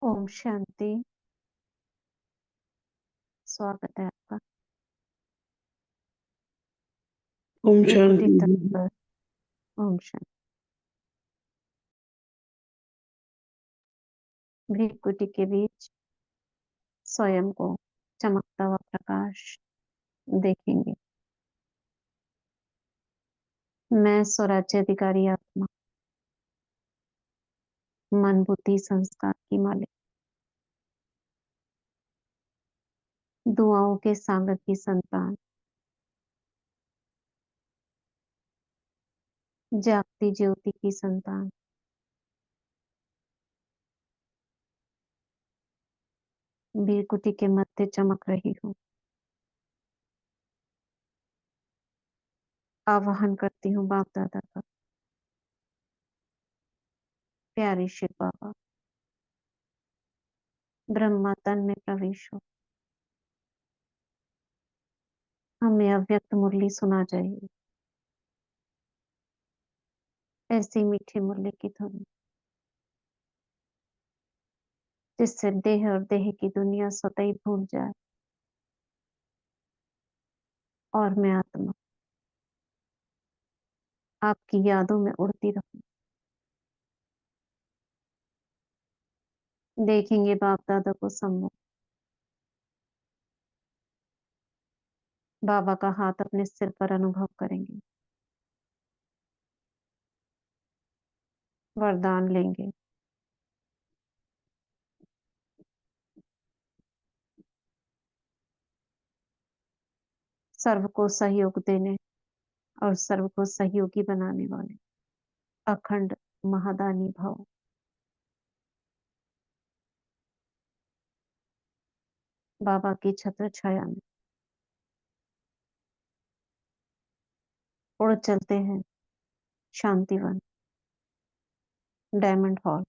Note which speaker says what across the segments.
Speaker 1: ओम शांति। स्वागत है आपका
Speaker 2: ओम
Speaker 1: भृकुटी
Speaker 2: शांति।
Speaker 1: तत्व पर। ओम शांति। भृकुटी के बीच स्वयं को चमकता हुआ प्रकाश देखेंगे। मैं स्वराज्य अधिकारी आत्मा, मन बुद्धि संस्कार की मालिक, दुआओं के सागर की संतान, जागती ज्योति की संतान, भृकुटी के मध्य चमक रही हूँ। आवाहन करती हूँ बाप दादा का, प्यारी शिव बाबा, ब्रह्मा तन में प्रवेश हो। हमें अव्यक्त मुरली सुना जाएगी, ऐसी मीठी मुरली की धुन जिससे देह और देह की दुनिया स्वतः ही भूल जाए और मैं आत्मा आपकी यादों में उड़ती रहूं। देखेंगे बाप दादा को सम्मुख, बाबा का हाथ अपने सिर पर अनुभव करेंगे, वरदान लेंगे। सर्व को सहयोग देने और सर्व को सहयोगी बनाने वाले अखंड महादानी भाव बाबा की छत्र छाया में उड़ चलते हैं। शांतिवन, डायमंड हॉल,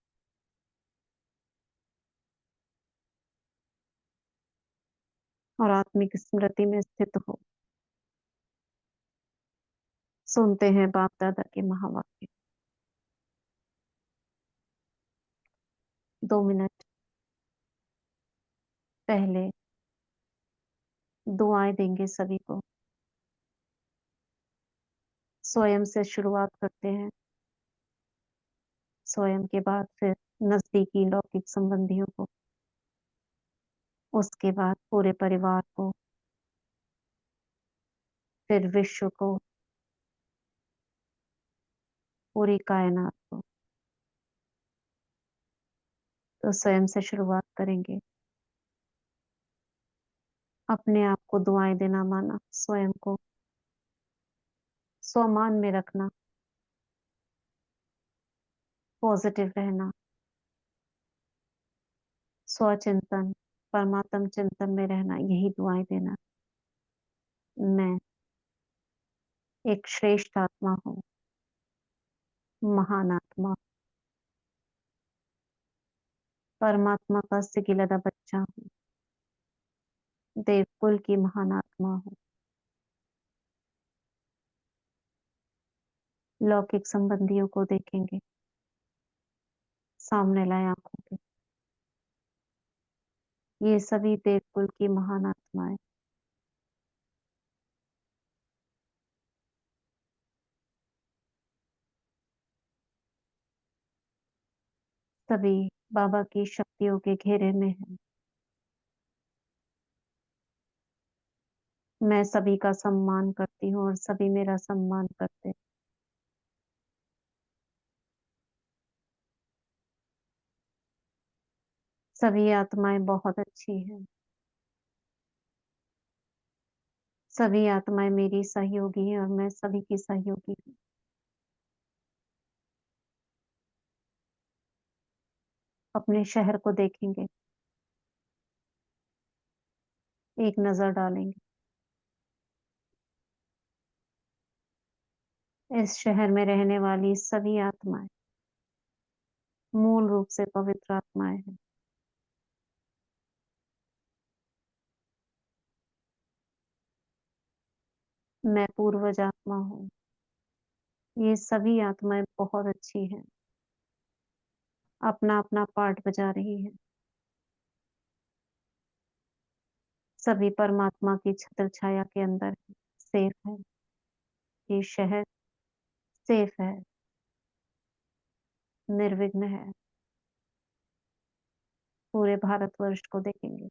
Speaker 1: और आत्मिक स्मृति में स्थित हो सुनते हैं बाप दादा के महावाक्य। 2 मिनट पहले दुआएं देंगे सभी को। स्वयं से शुरुआत करते हैं, स्वयं के बाद फिर नजदीकी लौकिक संबंधियों को, उसके बाद पूरे परिवार को, फिर विश्व को, पूरी कायनात को। तो स्वयं से शुरुआत करेंगे। अपने आप को दुआएं देना माना, स्वयं को स्वमान में रखना, पॉजिटिव रहना, स्वचिंतन परमात्म चिंतन में रहना, यही दुआएं देना। मैं एक श्रेष्ठ आत्मा हूँ, महान आत्मा, परमात्मा का सिगिलदा बच्चा हूँ, देवकुल की महान आत्मा हूँ। लौकिक संबंधियों को देखेंगे सामने लाए आंखों के, ये सभी देवकुल की महान आत्माएं, सभी बाबा की शक्तियों के घेरे में है। मैं सभी का सम्मान करती हूँ और सभी मेरा सम्मान करते हैं। सभी आत्माएं बहुत अच्छी हैं, सभी आत्माएं मेरी सहयोगी हैं और मैं सभी की सहयोगी हूँ। अपने शहर को देखेंगे, एक नजर डालेंगे। इस शहर में रहने वाली सभी आत्माएं मूल रूप से पवित्र आत्माएं हैं। मैं पूर्वज आत्मा हूँ। ये सभी आत्माएं बहुत अच्छी हैं, अपना अपना पार्ट बजा रही हैं। सभी परमात्मा की छत्र छाया के अंदर है, सेफ है। ये शहर सेफ है, निर्विघ्न है। पूरे भारतवर्ष को देखेंगे।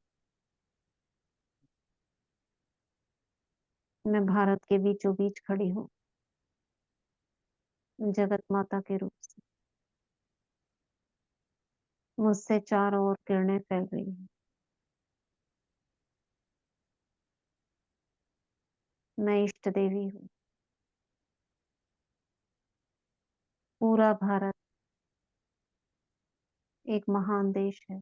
Speaker 1: मैं भारत के बीचों बीच खड़ी हूँ, जगत माता के रूप से। मुझसे चारों ओर किरणें फैल रही हैं। मैं इष्ट देवी हूँ। पूरा भारत एक महान देश है।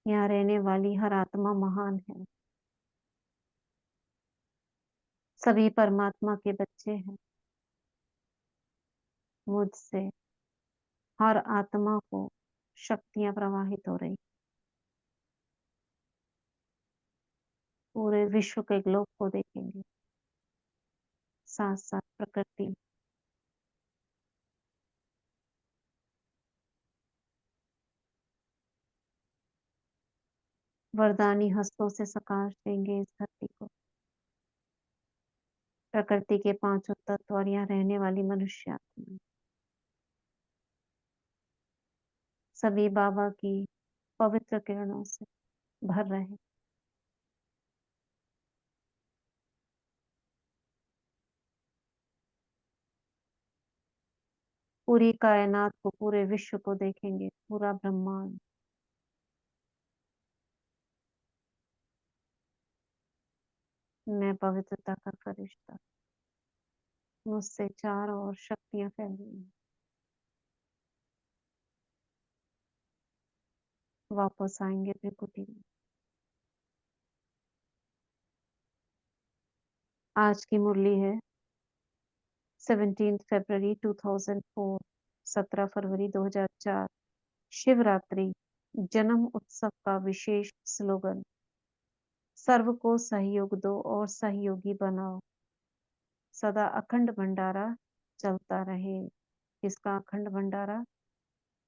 Speaker 1: यहाँ रहने वाली हर आत्मा महान है। सभी परमात्मा के बच्चे हैं। मुझसे हर आत्मा को शक्तियां प्रवाहित हो रही। पूरे विश्व के ग्लोब को देखेंगे। साथ साथ प्रकृति, वरदानी हस्तों से सकाश देंगे इस धरती को। प्रकृति के पांचों तत्व और यहाँ रहने वाली मनुष्य आत्मा सभी बाबा की पवित्र किरणों से भर रहे। पूरी कायनात को, पूरे विश्व को देखेंगे। पूरा ब्रह्मांड मैं पवित्रता का फरिश्ता। मुझसे चारों ओर शक्तियां फैल रही हैं। वापस आएंगे त्रिकुटी में। आज की मुरली है 17 फरवरी 2004, 17 फरवरी 2004, शिवरात्रि जन्म उत्सव का विशेष स्लोगन, सर्व को सहयोग दो और सहयोगी बनाओ। सदा अखंड भंडारा चलता रहे। किसका अखंड भंडारा?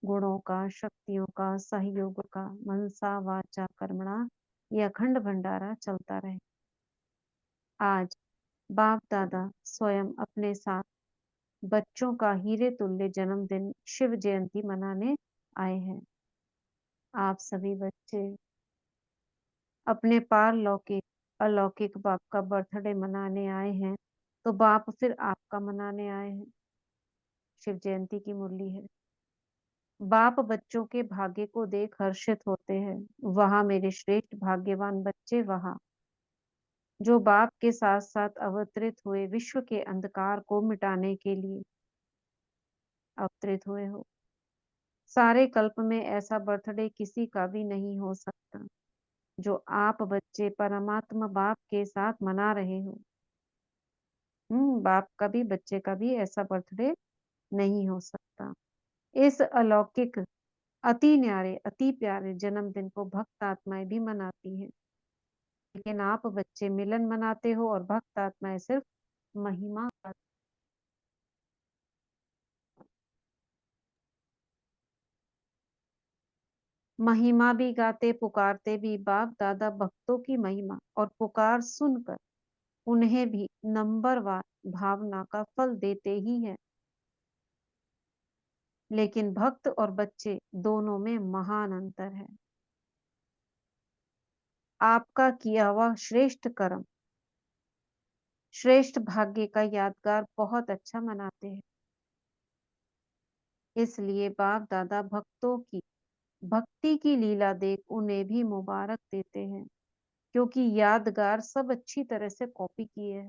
Speaker 1: गुणों का, शक्तियों का, सहयोग का, मनसा वाचा कर्मणा, ये अखंड भंडारा चलता रहे। आज बाप दादा स्वयं अपने साथ बच्चों का हीरे तुल्य जन्मदिन शिव जयंती मनाने आए हैं। आप सभी बच्चे अपने पारलौकिक अलौकिक बाप का बर्थडे मनाने आए हैं, तो बाप फिर आपका मनाने आए हैं। शिव जयंती की मुरली है। बाप बच्चों के भाग्य को देख हर्षित होते हैं। वहां मेरे श्रेष्ठ भाग्यवान बच्चे, वहां जो बाप के साथ साथ अवतरित हुए, विश्व के अंधकार को मिटाने के लिए अवतरित हुए हो। सारे कल्प में ऐसा बर्थडे किसी का भी नहीं हो सकता जो आप बच्चे परमात्मा बाप के साथ मना रहे हो। बाप का भी, बच्चे का भी ऐसा बर्थडे नहीं हो सकता। इस अलौकिक, अति न्यारे, अति प्यारे जन्मदिन को भक्त आत्माएं भी मनाती हैं, लेकिन आप बच्चे मिलन मनाते हो और भक्त आत्माएं सिर्फ महिमा। महिमा भी गाते, पुकारते भी। बाप दादा भक्तों की महिमा और पुकार सुनकर उन्हें भी नंबरवार भावना का फल देते ही हैं। लेकिन भक्त और बच्चे दोनों में महान अंतर है। आपका किया हुआ श्रेष्ठ कर्म, श्रेष्ठ भाग्य का यादगार बहुत अच्छा मनाते हैं। इसलिए बाप दादा भक्तों की भक्ति की लीला देख उन्हें भी मुबारक देते हैं, क्योंकि यादगार सब अच्छी तरह से कॉपी किए हैं।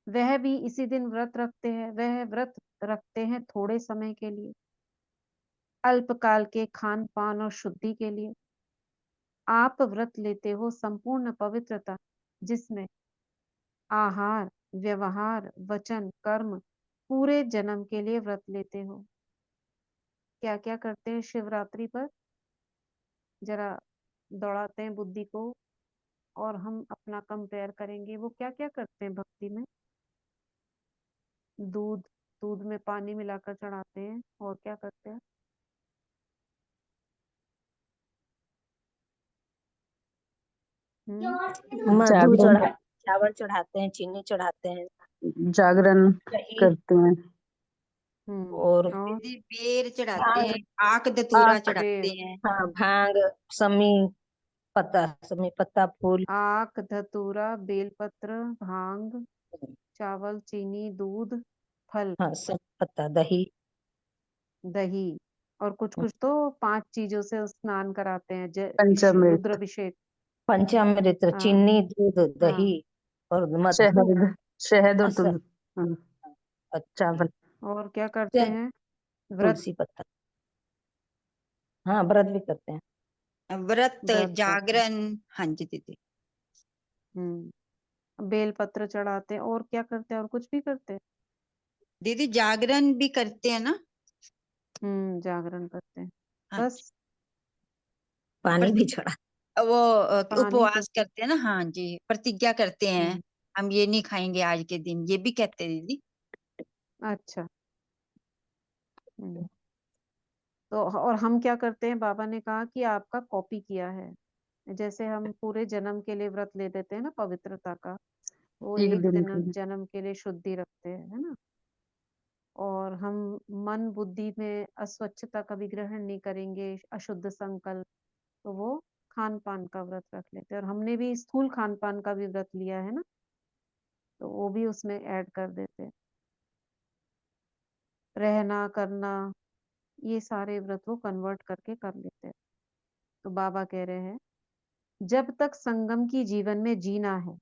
Speaker 1: वह भी इसी दिन व्रत रखते हैं। वह व्रत रखते हैं थोड़े समय के लिए, अल्पकाल के खान पान और शुद्धि के लिए। आप व्रत लेते हो संपूर्ण पवित्रता, जिसमें आहार, व्यवहार, वचन, कर्म, पूरे जन्म के लिए व्रत लेते हो। क्या क्या करते हैं शिवरात्रि पर? जरा दौड़ाते हैं बुद्धि को और हम अपना कंपेयर करेंगे। वो क्या क्या करते हैं भक्ति में? दूध, दूध में पानी मिलाकर चढ़ाते हैं। और क्या करते हैं?
Speaker 2: मधु
Speaker 3: जागरण
Speaker 2: चावल चढ़ाते हैं, चीनी चढ़ाते हैं,
Speaker 3: जागरण
Speaker 2: दही
Speaker 3: करते हैं।
Speaker 2: और
Speaker 1: और
Speaker 4: दीदी बेर चढ़ाते
Speaker 2: भांग,
Speaker 4: हैं, आक धतूरा
Speaker 2: आक,
Speaker 4: चढ़ाते
Speaker 1: बेर,
Speaker 4: हैं।
Speaker 2: हाँ भांग, समी समी पत्ता फूल,
Speaker 1: आक, धतूरा, बेलपत्र, भांग, चावल, चीनी, दूध, फल,
Speaker 2: हाँ सब पत्ता, दही,
Speaker 1: दही, और कुछ कुछ तो 5 चीजों से स्नान कराते हैं,
Speaker 3: पंचामृत,
Speaker 1: रुद्राभिषेक।
Speaker 2: पंचामृत,
Speaker 1: हाँ
Speaker 2: चीनी, दूध,
Speaker 1: हाँ।
Speaker 2: दही और मधु,
Speaker 3: शहद, शहद और
Speaker 2: सब। अच्छा,
Speaker 3: चावल।
Speaker 1: और क्या करते हैं? व्रत,
Speaker 2: तुलसी पत्ता, हाँ व्रत भी करते हैं।
Speaker 4: व्रत,
Speaker 1: व्रत करते हैं।
Speaker 4: जागरण। हाँ जी दीदी।
Speaker 1: बेलपत्र चढ़ाते हैं, और क्या करते हैं? और कुछ भी करते हैं?
Speaker 4: दीदी जागरण भी करते हैं ना।
Speaker 1: जागरण करते हैं।
Speaker 4: हाँ जी।
Speaker 1: बस
Speaker 2: पानी भी चढ़ा।
Speaker 4: वो
Speaker 1: पानी तो।
Speaker 4: उपवास करते हैं ना। हाँ जी, प्रतिज्ञा करते हैं,
Speaker 1: हम्म
Speaker 4: हम ये नहीं खाएंगे आज के दिन, ये भी कहते हैं दीदी।
Speaker 1: अच्छा। हम्म तो और हम क्या करते हैं? बाबा ने कहा कि आपका कॉपी किया है। जैसे हम पूरे जन्म के लिए व्रत ले लेते हैं ना पवित्रता का, वो
Speaker 3: एक
Speaker 1: एक
Speaker 3: दिन
Speaker 1: दिन
Speaker 3: के लिए।
Speaker 1: जन्म के लिए शुद्धि रखते हैं, है ना। और हम मन बुद्धि में अस्वच्छता का भी ग्रहण नहीं करेंगे, अशुद्ध संकल्प। तो वो खान पान का व्रत रख लेते हैं, और हमने भी स्थूल खान पान का भी व्रत लिया है ना, तो वो भी उसमें ऐड कर देते हैं। रहना करना, ये सारे व्रत वो कन्वर्ट करके कर लेते हैं। तो बाबा कह रहे हैं, जब तक संगम की जीवन में जीना है,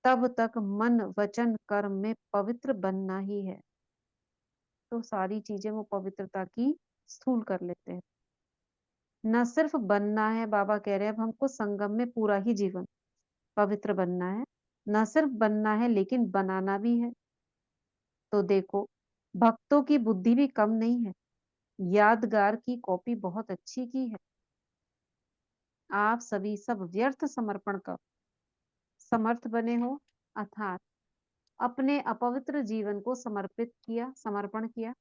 Speaker 1: तब तक मन वचन कर्म में पवित्र बनना ही है। तो सारी चीजें वो पवित्रता की स्थूल कर लेते हैं। न सिर्फ बनना है, बाबा कह रहे हैं अब हमको संगम में पूरा ही जीवन पवित्र बनना है। न सिर्फ बनना है, लेकिन बनाना भी है। तो देखो, भक्तों की बुद्धि भी कम नहीं है, यादगार की कॉपी बहुत अच्छी की है। आप सभी सब व्यर्थ समर्पण का समर्थ बने हो, अर्थात अपने अपवित्र जीवन को समर्पित किया, समर्पण किया।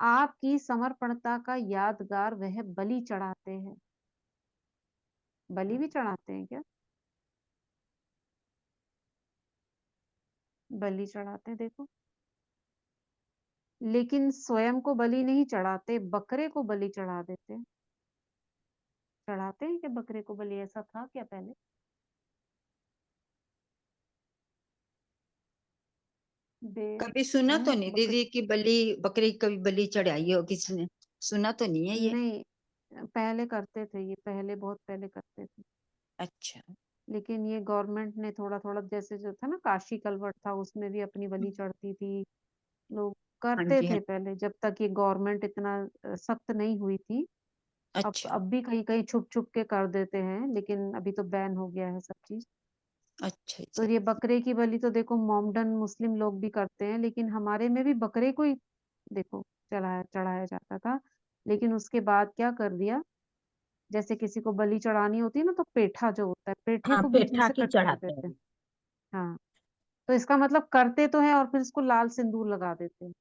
Speaker 1: आपकी समर्पणता का यादगार वह बलि चढ़ाते हैं। बलि भी चढ़ाते हैं क्या? बलि चढ़ाते हैं, देखो। लेकिन स्वयं को बलि नहीं चढ़ाते, बकरे को बलि चढ़ा देते हैं। चढ़ाते हैं क्या बकरे को बलि? ऐसा था क्या पहले? बे
Speaker 4: कभी सुना तो नहीं
Speaker 1: बकरी
Speaker 4: दीदी कि बलि, बकरी कभी बलि चढ़ाई हो किसी ने, सुना तो नहीं है ये।
Speaker 1: नहीं, पहले करते थे, ये पहले बहुत पहले करते थे।
Speaker 4: अच्छा।
Speaker 1: लेकिन ये गवर्नमेंट ने थोड़ा थोड़ा, जैसे जो था ना काशी कलवट था, उसमें भी अपनी बलि चढ़ती थी। लोग
Speaker 4: हाँ
Speaker 1: करते
Speaker 4: जी हाँ।
Speaker 1: थे पहले, जब तक ये गवर्नमेंट इतना सख्त नहीं हुई थी। अब
Speaker 4: अच्छा
Speaker 1: अब भी कहीं कहीं छुप छुप के कर देते हैं, लेकिन अभी तो बैन हो गया है सब चीज।
Speaker 4: अच्छा
Speaker 1: तो
Speaker 4: अच्छा।
Speaker 1: ये बकरे की बलि तो देखो मोमडन मुस्लिम लोग भी करते हैं, लेकिन हमारे में भी बकरे को ही देखो चढ़ाया चढ़ाया जाता था। लेकिन उसके बाद क्या कर दिया, जैसे किसी को बलि चढ़ानी होती है ना, तो पेठा जो होता है, पेठे
Speaker 2: हाँ
Speaker 1: को बीच में
Speaker 2: पेठा
Speaker 1: से
Speaker 2: की
Speaker 1: कट कर
Speaker 2: चढ़ाते
Speaker 1: देते
Speaker 2: हैं।
Speaker 1: हैं। हाँ, तो इसका मतलब करते तो है, और फिर इसको लाल सिंदूर लगा देते हैं।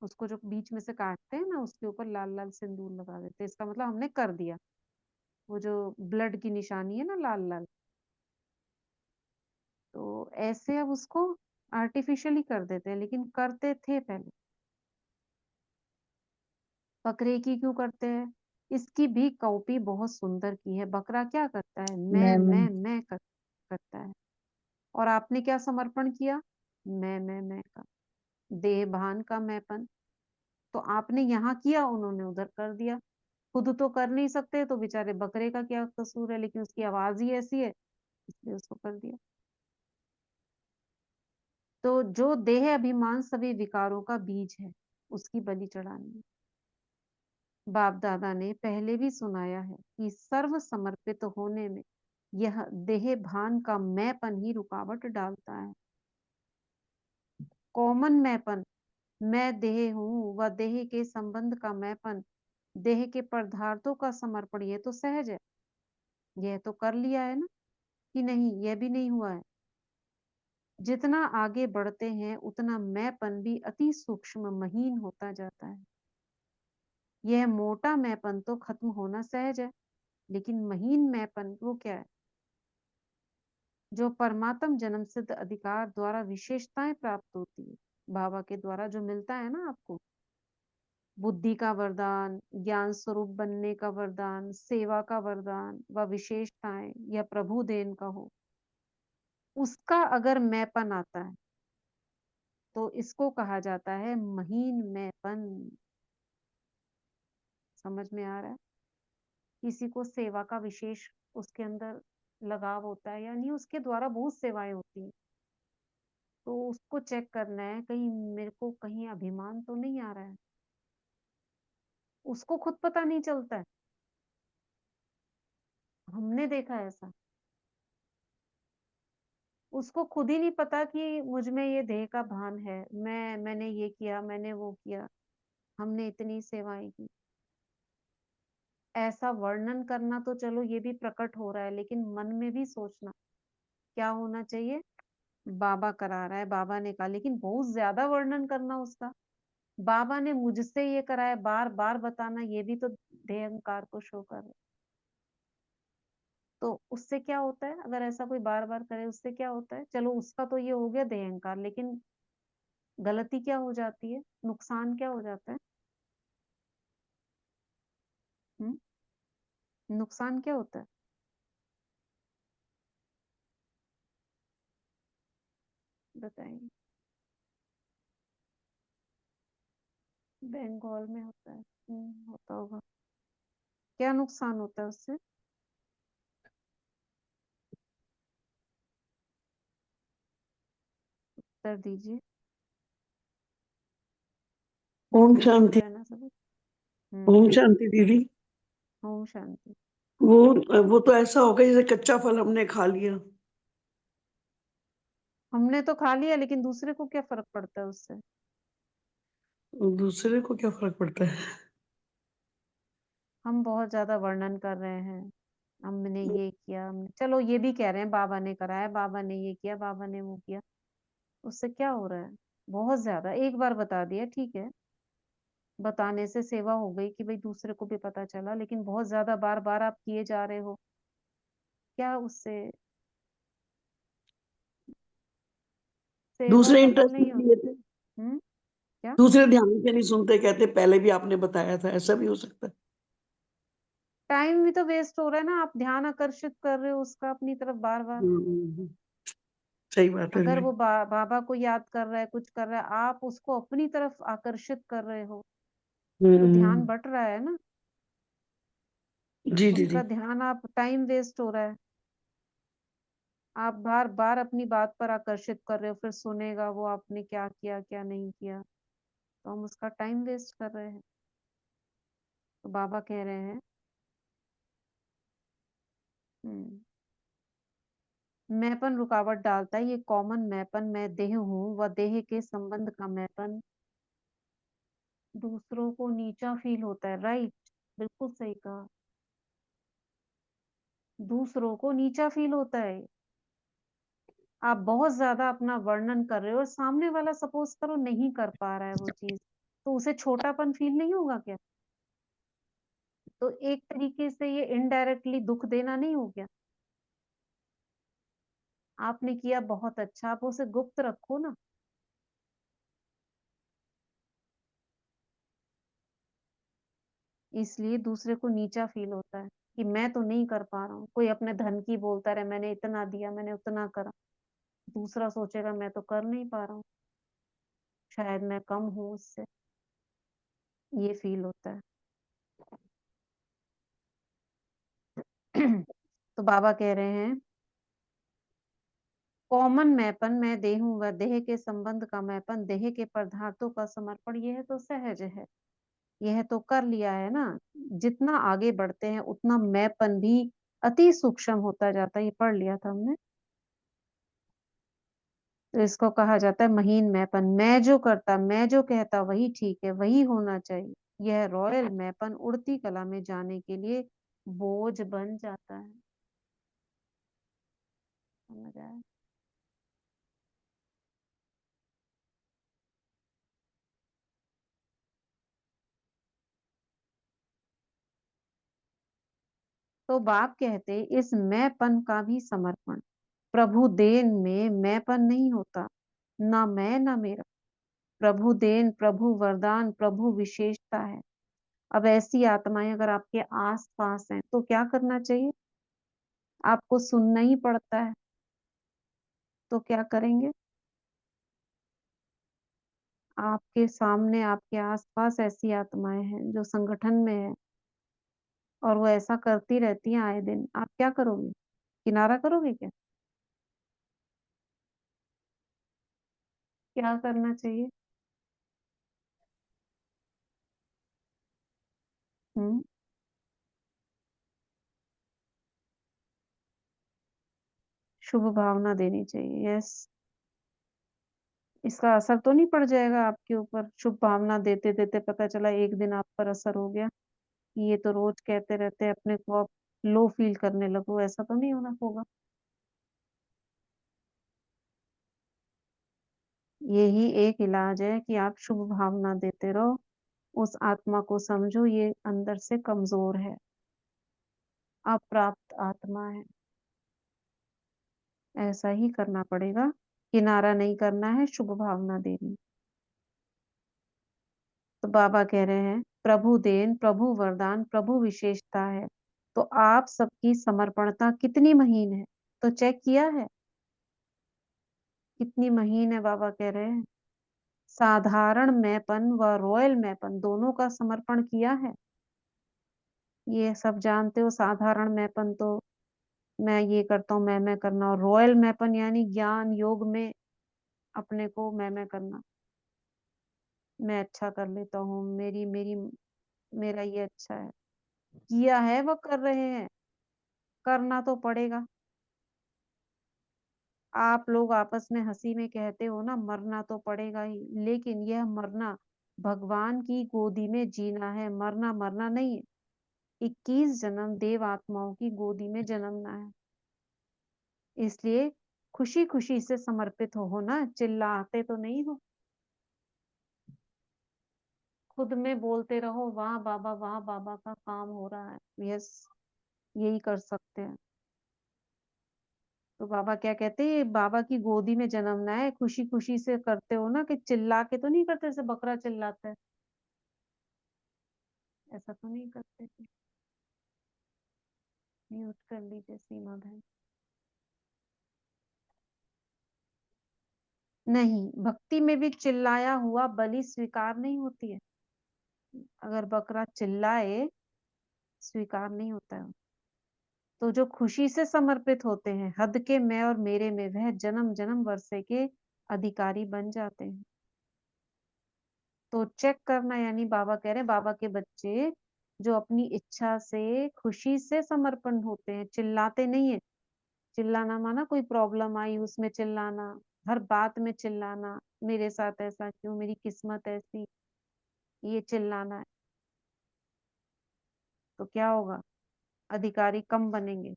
Speaker 1: उसको जो बीच में से काटते हैं ना, उसके ऊपर लाल लाल सिंदूर लगा देते हैं। इसका मतलब हमने कर दिया। वो जो ब्लड की निशानी है ना, लाल लाल, तो ऐसे अब उसको आर्टिफिशियली कर देते हैं, लेकिन करते थे पहले। बकरे की क्यों करते हैं? इसकी भी कॉपी बहुत सुंदर की है। बकरा क्या करता है? मैं करता है। और आपने क्या समर्पण किया? मैं का, देह भान का मैंपन। तो आपने यहाँ किया, उन्होंने उधर कर दिया। खुद तो कर नहीं सकते, तो बेचारे बकरे का क्या कसूर है, लेकिन उसकी आवाज ही ऐसी है, इसलिए उसको कर दिया। तो जो देह अभिमान सभी विकारों का बीज है, उसकी बलि चढ़ानी है। बाप दादा ने पहले भी सुनाया है कि सर्व समर्पित होने में यह देह भान का मैंपन ही रुकावट डालता है। कॉमन मैंपन, मैं देह हूं व देह के संबंध का मैंपन, देह के पदार्थों का समर्पण, ये तो सहज है। यह तो कर लिया है ना, कि नहीं? यह भी नहीं हुआ है। जितना आगे बढ़ते हैं, उतना मैंपन भी अति सूक्ष्म महीन होता जाता है। यह मोटा मैंपन तो खत्म होना सहज है। लेकिन महीन मैंपन वो क्या है? जो परमात्म जन्म सिद्ध अधिकार द्वारा विशेषताएं प्राप्त होती है, बाबा के द्वारा जो मिलता है ना आपको, बुद्धि का वरदान, ज्ञान स्वरूप बनने का वरदान, सेवा का वरदान व विशेषताएं या प्रभु देन का हो, उसका अगर मैंपन आता है तो इसको कहा जाता है महीन मैंपन। समझ में आ रहा है? किसी को सेवा का विशेष उसके अंदर लगाव होता है, यानी उसके द्वारा बहुत सेवाएं होती हैं, तो उसको चेक करना है कहीं मेरे को कहीं अभिमान तो नहीं आ रहा है। उसको खुद पता नहीं चलता है, हमने देखा है ऐसा। उसको खुद ही नहीं पता कि मुझ में ये देह का भान है, मैंने ये किया, मैंने वो किया, हमने इतनी सेवाएं की। ऐसा वर्णन करना तो चलो ये भी प्रकट हो रहा है, लेकिन मन में भी सोचना क्या होना चाहिए, बाबा करा रहा है, बाबा ने कहा, लेकिन बहुत ज्यादा वर्णन करना उसका, बाबा ने मुझसे ये कराया, बार बार बताना, ये भी तो देह अहंकार को शो कर रहा है। तो उससे क्या होता है, अगर ऐसा कोई बार बार करे उससे क्या होता है? चलो उसका तो ये हो गया देह अहंकार, लेकिन गलती क्या हो जाती है, नुकसान क्या हो जाता है? हम्म? नुकसान क्या होता है? बताइए। बंगाल में होता है। होता होगा। क्या नुकसान होता है उससे? उत्तर दीजिए।
Speaker 5: ओम
Speaker 1: यही
Speaker 5: शांति।
Speaker 1: होता है ना सब।
Speaker 5: ओम शांति दीदी।
Speaker 1: ओम शांति।
Speaker 5: वो तो ऐसा होगा जैसे कच्चा फल हमने खा लिया।
Speaker 1: हमने तो खा लिया, लेकिन दूसरे को क्या फर्क पड़ता है उससे?
Speaker 5: दूसरे को क्या फर्क पड़ता है?
Speaker 1: हम बहुत ज्यादा वर्णन कर रहे हैं, हमने ये किया, चलो ये भी कह रहे हैं बाबा ने कराया, बाबा ने ये किया, बाबा ने वो किया, उससे क्या हो रहा है? बहुत ज्यादा एक बार बता दिया ठीक है, बताने से सेवा हो गई कि भाई दूसरे को भी पता चला, लेकिन बहुत ज्यादा बार बार आप किए जा रहे हो, क्या उससे सेवा
Speaker 5: दूसरे
Speaker 1: सफल
Speaker 5: इंटरेस्ट
Speaker 1: नहीं
Speaker 5: नहीं
Speaker 1: होती?
Speaker 5: लेते,
Speaker 1: क्या?
Speaker 5: दूसरे ध्यान से नहीं सुनते, कहते पहले भी आपने बताया था, ऐसा भी हो सकता है।
Speaker 1: टाइम भी तो वेस्ट हो रहा है ना, आप ध्यान आकर्षित कर रहे हो उसका अपनी तरफ बार बार।
Speaker 5: हम्म, सही बात है
Speaker 1: अगर
Speaker 5: दीदी।
Speaker 1: वो बाबा को याद कर रहा है, कुछ कर रहा है, आप उसको अपनी तरफ आकर्षित कर रहे हो, तो ध्यान
Speaker 5: हम्म,
Speaker 1: बट रहा है ना,
Speaker 5: जी
Speaker 1: उसका
Speaker 5: दीदी।
Speaker 1: ध्यान, आप टाइम वेस्ट हो रहा है, आप बार बार अपनी बात पर आकर्षित कर रहे हो, फिर सुनेगा वो आपने क्या किया क्या नहीं किया, तो हम उसका टाइम वेस्ट कर रहे हैं। तो बाबा कह रहे हैं हम्म, मैंपन रुकावट डालता है, ये कॉमन मैंपन, मैं देह हूँ व देह के संबंध का मैंपन दूसरों को नीचा फील होता है। राइट, बिल्कुल सही कहा, दूसरों को नीचा फील होता है। आप बहुत ज्यादा अपना वर्णन कर रहे हो और सामने वाला सपोज करो नहीं कर पा रहा है वो चीज, तो उसे छोटापन फील नहीं होगा क्या? तो एक तरीके से ये इनडायरेक्टली दुख देना नहीं हो गया? आपने किया बहुत अच्छा, आप उसे गुप्त रखो ना। इसलिए दूसरे को नीचा फील होता है कि मैं तो नहीं कर पा रहा हूँ, कोई अपने धन की बोलता रहे, मैंने इतना दिया, मैंने उतना करा, दूसरा सोचेगा मैं तो कर नहीं पा रहा हूँ, शायद मैं कम हूँ उससे, ये फील होता है। तो बाबा कह रहे हैं कॉमन मैपन, मैं देह हूँ व देह के संबंध का मैपन, देह के पदार्थों का समर्पण, यह तो सहज है, यह तो कर लिया है ना। जितना आगे बढ़ते हैं उतना मैपन भी अति सूक्ष्म होता जाता है, ये पढ़ लिया था हमने। तो इसको कहा जाता है महीन मैपन, मैं जो करता, मैं जो कहता वही ठीक है, वही होना चाहिए, यह रॉयल मैपन उड़ती कला में जाने के लिए बोझ बन जाता है। समझ आया? तो बाप कहते इस मैंपन का भी समर्पण। प्रभु देन में मैंपन नहीं होता, ना मैं ना मेरा। प्रभु देन, प्रभु वरदान, प्रभु विशेषता है। अब ऐसी आत्माएं अगर आपके आस पास हैं तो क्या करना चाहिए? आपको सुनना ही पड़ता है, तो क्या करेंगे? आपके सामने, आपके आसपास ऐसी आत्माएं हैं जो संगठन में है और वो ऐसा करती रहती हैं आए दिन, आप क्या करोगे? किनारा करोगे क्या? क्या करना चाहिए? हम्म शुभ भावना देनी चाहिए। यस, इसका असर तो नहीं पड़ जाएगा आपके ऊपर? शुभ भावना देते देते पता चला एक दिन आप पर असर हो गया कि ये तो रोज कहते रहते हैं, अपने को आप लो फील करने लगो, ऐसा तो नहीं होना होगा? यही एक इलाज है कि आप शुभ भावना देते रहो। उस आत्मा को समझो ये अंदर से कमजोर है, अप्राप्त आत्मा है। ऐसा ही करना पड़ेगा, किनारा नहीं करना है, शुभ भावना देनी। तो बाबा कह रहे हैं प्रभु देन, प्रभु वरदान, प्रभु विशेषता है। तो आप सबकी समर्पणता कितनी महीन है? तो चेक किया है कितनी महीन है? बाबा कह रहे हैं साधारण मैंपन व रॉयल मैंपन दोनों का समर्पण किया है। ये सब जानते हो, साधारण मैंपन तो मैं ये करता हूँ, मैं करना, और रॉयल मैंपन यानी ज्ञान योग में अपने को मैं करना, मैं अच्छा कर लेता हूँ, मेरी मेरी मेरा ये अच्छा है। किया है, वो कर रहे हैं, करना तो पड़ेगा। आप लोग आपस में हंसी में कहते हो ना मरना तो पड़ेगा ही, लेकिन यह मरना भगवान की गोदी में जीना है, मरना मरना नहीं है। 21 जन्म देव आत्माओं की गोदी में जन्मना है। इसलिए खुशी खुशी से समर्पित हो ना, चिल्लाते तो नहीं हो। खुद में बोलते रहो वाह बाबा, वाह बाबा का काम हो रहा है। यस, यही कर सकते हैं। तो बाबा क्या कहते हैं, बाबा की गोदी में जन्मना है, खुशी खुशी से करते हो ना, कि चिल्ला के तो नहीं करते जैसे बकरा चिल्लाता है, ऐसा तो नहीं करते। म्यूट कर लीजिए सीमा बहन। नहीं, भक्ति में भी चिल्लाया हुआ बलि स्वीकार नहीं होती है। अगर बकरा चिल्लाए स्वीकार नहीं होता है। तो जो खुशी से समर्पित होते हैं, हद के मैं और मेरे में, वह जन्म जन्म वर्षे के अधिकारी बन जाते हैं। तो चेक करना, यानी बाबा कह रहे हैं बाबा के बच्चे जो अपनी इच्छा से खुशी से समर्पण होते हैं, चिल्लाते नहीं है। चिल्लाना माना कोई प्रॉब्लम आई उसमें चिल्लाना, हर बात में चिल्लाना, मेरे साथ ऐसा क्यों, मेरी किस्मत ऐसी, ये चिल्लाना है। तो क्या होगा? अधिकारी कम बनेंगे।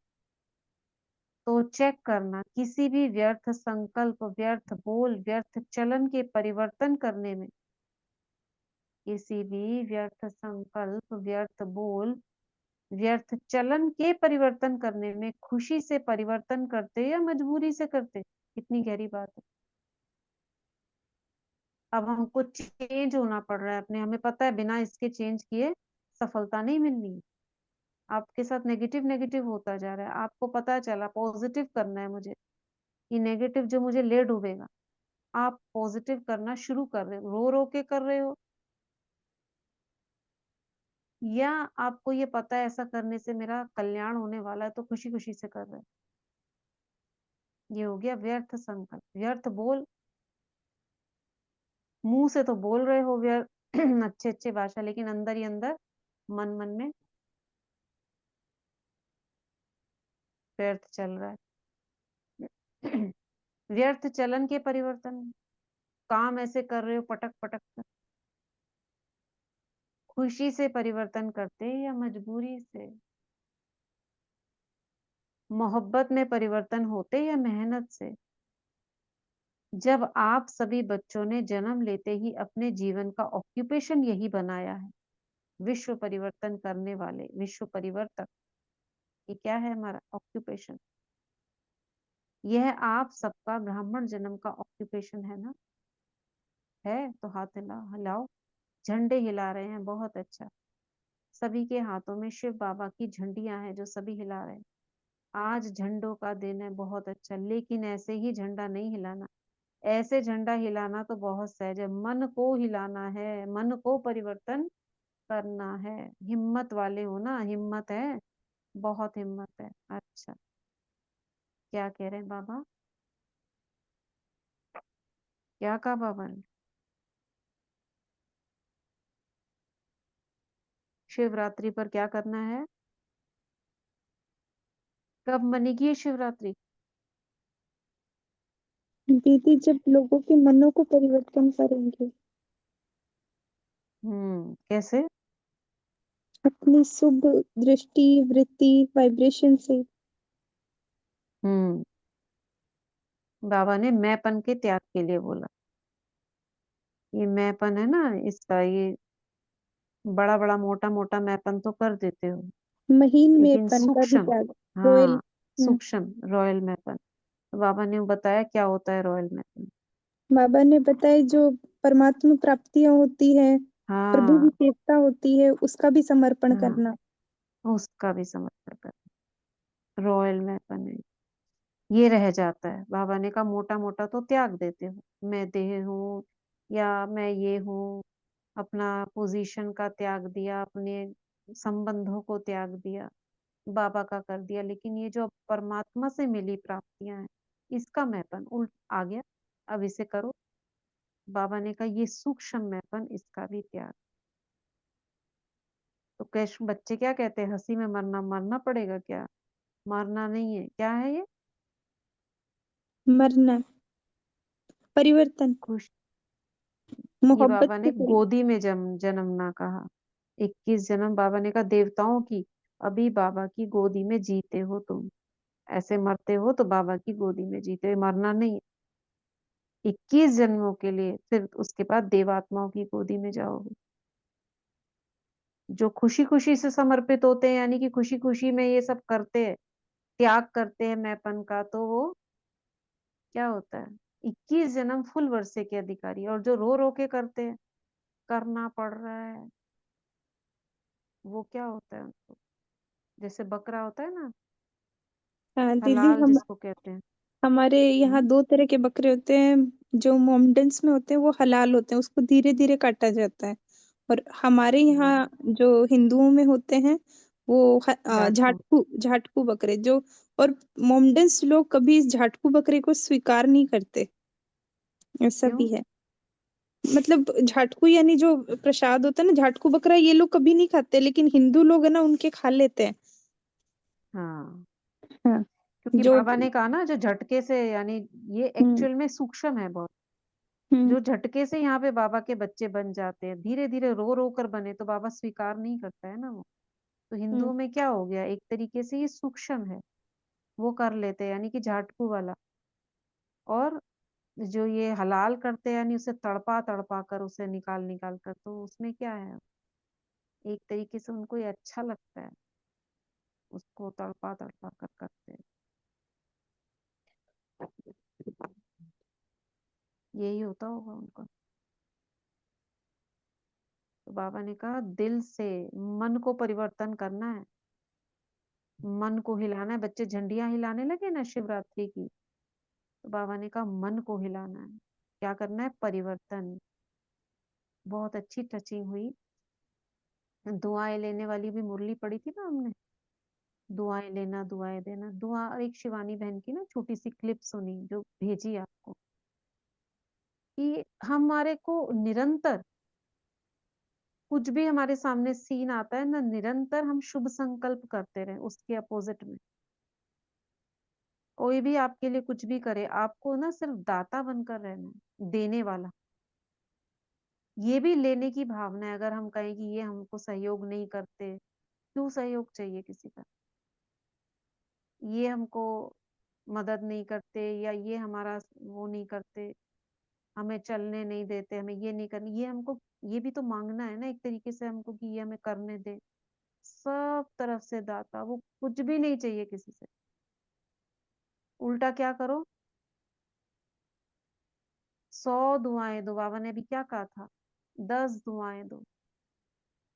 Speaker 1: तो चेक करना, किसी भी व्यर्थ संकल्प, व्यर्थ बोल, व्यर्थ चलन के परिवर्तन करने में, किसी भी व्यर्थ संकल्प, व्यर्थ बोल, व्यर्थ चलन के परिवर्तन करने में खुशी से परिवर्तन करते या मजबूरी से करते? कितनी गहरी बात है। अब हमको चेंज होना पड़ रहा है अपने, हमें पता है बिना इसके चेंज किए सफलता नहीं मिलनी। आपके साथ नेगेटिव नेगेटिव होता जा रहा है, आपको पता चला पॉजिटिव करना है मुझे, ये नेगेटिव जो मुझे ले डूबेगा। आप पॉजिटिव करना शुरू कर रहे हो, रो रो के कर रहे हो, या आपको ये पता है ऐसा करने से मेरा कल्याण होने वाला है तो खुशी खुशी से कर रहे हो। ये हो गया व्यर्थ संकल्प, व्यर्थ बोल। मुंह से तो बोल रहे हो व्यर्थ अच्छे अच्छे भाषा, लेकिन अंदर ही अंदर मन मन में व्यर्थ चल रहा है। व्यर्थ चलन के परिवर्तन, काम ऐसे कर रहे हो पटक पटक कर, खुशी से परिवर्तन करते हैं या मजबूरी से? मोहब्बत में परिवर्तन होते या मेहनत से? जब आप सभी बच्चों ने जन्म लेते ही अपने जीवन का ऑक्यूपेशन यही बनाया है, विश्व परिवर्तन करने वाले, विश्व परिवर्तक, ये क्या है हमारा ऑक्यूपेशन? यह आप सबका ब्राह्मण जन्म का ऑक्यूपेशन है ना? है तो हाथ हिलाओ। झंडे हिला रहे हैं, बहुत अच्छा। सभी के हाथों में शिव बाबा की झंडियां हैं जो सभी हिला रहे हैं। आज झंडों का दिन है, बहुत अच्छा। लेकिन ऐसे ही झंडा नहीं हिलाना, ऐसे झंडा हिलाना तो बहुत सहज है। मन को हिलाना है, मन को परिवर्तन करना है। हिम्मत वाले हो ना? हिम्मत है, बहुत हिम्मत है। अच्छा, क्या कह रहे हैं बाबा? क्या कहा बाबा ने? शिवरात्रि पर क्या करना है? कब मनेगी ये शिवरात्रि?
Speaker 6: दीदी जब लोगों के मनों को परिवर्तन करेंगे,
Speaker 1: कैसे?
Speaker 6: अपनी शुभ दृष्टि, वृत्ति, वाइब्रेशन से।
Speaker 1: हम्म बाबा ने मैंपन के त्याग के लिए बोला। ये मैंपन है ना, इसका ये बड़ा बड़ा मोटा मोटा मैंपन तो कर देते हो,
Speaker 6: महीन में
Speaker 1: लेकिन
Speaker 6: पन का भी
Speaker 1: सूक्ष्म,
Speaker 6: त्याग। रॉयल।
Speaker 1: हाँ, सूक्ष्म रॉयल मैंपन। तो बाबा ने बताया क्या होता है रॉयल मैंपन।
Speaker 6: बाबा ने बताया जो परमात्मा प्राप्तियां होती है, प्रभु
Speaker 1: हाँ
Speaker 6: विशेषता होती है, उसका भी समर्पण
Speaker 1: हाँ,
Speaker 6: करना।
Speaker 1: उसका भी समर्पण कर, रॉयल मैंपन है। ये रह जाता है। बाबा ने कहा मोटा मोटा तो त्याग देते हो, मैं देह हूँ या मैं ये हूँ, अपना पोजीशन का त्याग दिया, अपने संबंधों को त्याग दिया, बाबा का कर दिया। लेकिन ये जो परमात्मा से मिली प्राप्तियां हैं, इसका मैंपन उल्ट आ गया, अब इसे करो। बाबा ने कहा ये सूक्ष्म मैंपन, इसका भी त्याग। तो कैश बच्चे क्या कहते हैं? हंसी में मरना, मरना पड़ेगा क्या? मरना नहीं है, क्या है ये?
Speaker 6: मरना, परिवर्तन,
Speaker 1: खुश। ये
Speaker 6: मोहब्बत
Speaker 1: बाबा ने
Speaker 6: से परिवर्तन।
Speaker 1: गोदी में जन्मना कहा। 21 जन्म बाबा ने कहा देवताओं की, अभी बाबा की गोदी में जीते हो तुम। ऐसे मरते हो तो बाबा की गोदी में जीते हो, मरना नहीं है। 21 जन्मों के लिए, फिर उसके बाद देवात्माओं की गोदी में जाओगे। जो खुशी खुशी से समर्पित होते हैं, यानी कि खुशी खुशी में ये सब करते हैं, त्याग करते हैं मैंपन का, तो वो क्या होता है? 21 जन्म फुल वर्षे के अधिकारी। और जो रो रो के करते हैं, करना पड़ रहा है, वो क्या होता है उनको? जैसे बकरा होता है ना,
Speaker 6: हाँ दीदी,
Speaker 1: हलाल
Speaker 6: हम
Speaker 1: जिसको कहते हैं।
Speaker 6: हमारे यहाँ
Speaker 1: हम्म,
Speaker 6: 2 तरह के बकरे होते हैं। जो मोमडन्स में होते हैं वो हलाल होते हैं, उसको धीरे धीरे काटा जाता है। और हमारे यहाँ
Speaker 1: हम्म,
Speaker 6: जो हिंदुओं में होते हैं वो
Speaker 1: जाटू।
Speaker 6: झाटकू झाटकू बकरे जो। और मोमडन्स लोग कभी इस झाटकू बकरे को स्वीकार नहीं करते, ऐसा
Speaker 1: क्यों?
Speaker 6: भी है। मतलब झाटकू यानी जो प्रसाद होता है ना, झाटकू बकरा ये लोग कभी नहीं खाते, लेकिन हिंदू लोग है ना उनके खा लेते हैं।
Speaker 1: हाँ,
Speaker 6: हाँ।
Speaker 1: क्योंकि
Speaker 6: जो।
Speaker 1: बाबा ने कहा ना जो झटके से, यानी ये
Speaker 6: हम्म।
Speaker 1: एक्चुअल में सूक्ष्म है बहुत।
Speaker 6: हम्म।
Speaker 1: जो झटके से यहाँ पे बाबा के बच्चे बन जाते हैं, धीरे धीरे रो रो कर बने, तो बाबा स्वीकार नहीं करता है ना वो। तो
Speaker 6: हम्म।
Speaker 1: हिंदुओं में क्या हो गया, एक तरीके से ये सूक्ष्म है, वो कर लेते हैं, यानी कि झाटकू वाला। और जो ये हलाल करते हैं, यानी उसे तड़पा तड़पा कर, उसे निकाल निकाल कर, तो उसमें क्या है? एक तरीके से उनको ये अच्छा लगता है, उसको तड़पा तड़पा कर करते हैं। यही होता होगा उनका। तो बाबा ने कहा दिल से मन को परिवर्तन करना है, मन को हिलाना है। बच्चे झंडियां हिलाने लगे ना शिवरात्रि की, तो बाबा ने कहा मन को हिलाना है। क्या करना है? परिवर्तन। बहुत अच्छी टचिंग हुई। दुआएं लेने वाली भी मुरली पड़ी थी ना हमने, दुआएं लेना, दुआएं देना। दुआ, एक शिवानी बहन की ना छोटी सी क्लिप सुनी जो भेजी आपको, कि हमारे को निरंतर कुछ भी हमारे सामने सीन आता है ना, निरंतर हम शुभ संकल्प करते रहे उसके अपोजिट में। कोई भी आपके लिए कुछ भी करे, आपको ना सिर्फ दाता बनकर रहना है, देने वाला। ये भी लेने की भावना है। अगर हम कहें कि ये हमको सहयोग नहीं करते, क्यों सहयोग चाहिए किसी का? ये हमको मदद नहीं करते, या ये हमारा वो नहीं करते, हमें चलने नहीं देते, हमें ये नहीं करने, ये हमको, ये भी तो मांगना है ना एक तरीके से हमको, कि ये हमें करने दे। सब तरफ से दाता, वो कुछ भी नहीं चाहिए किसी से। उल्टा क्या करो, 100 दुआएं दो। बाबा ने अभी क्या कहा था, 10 दुआएं दो।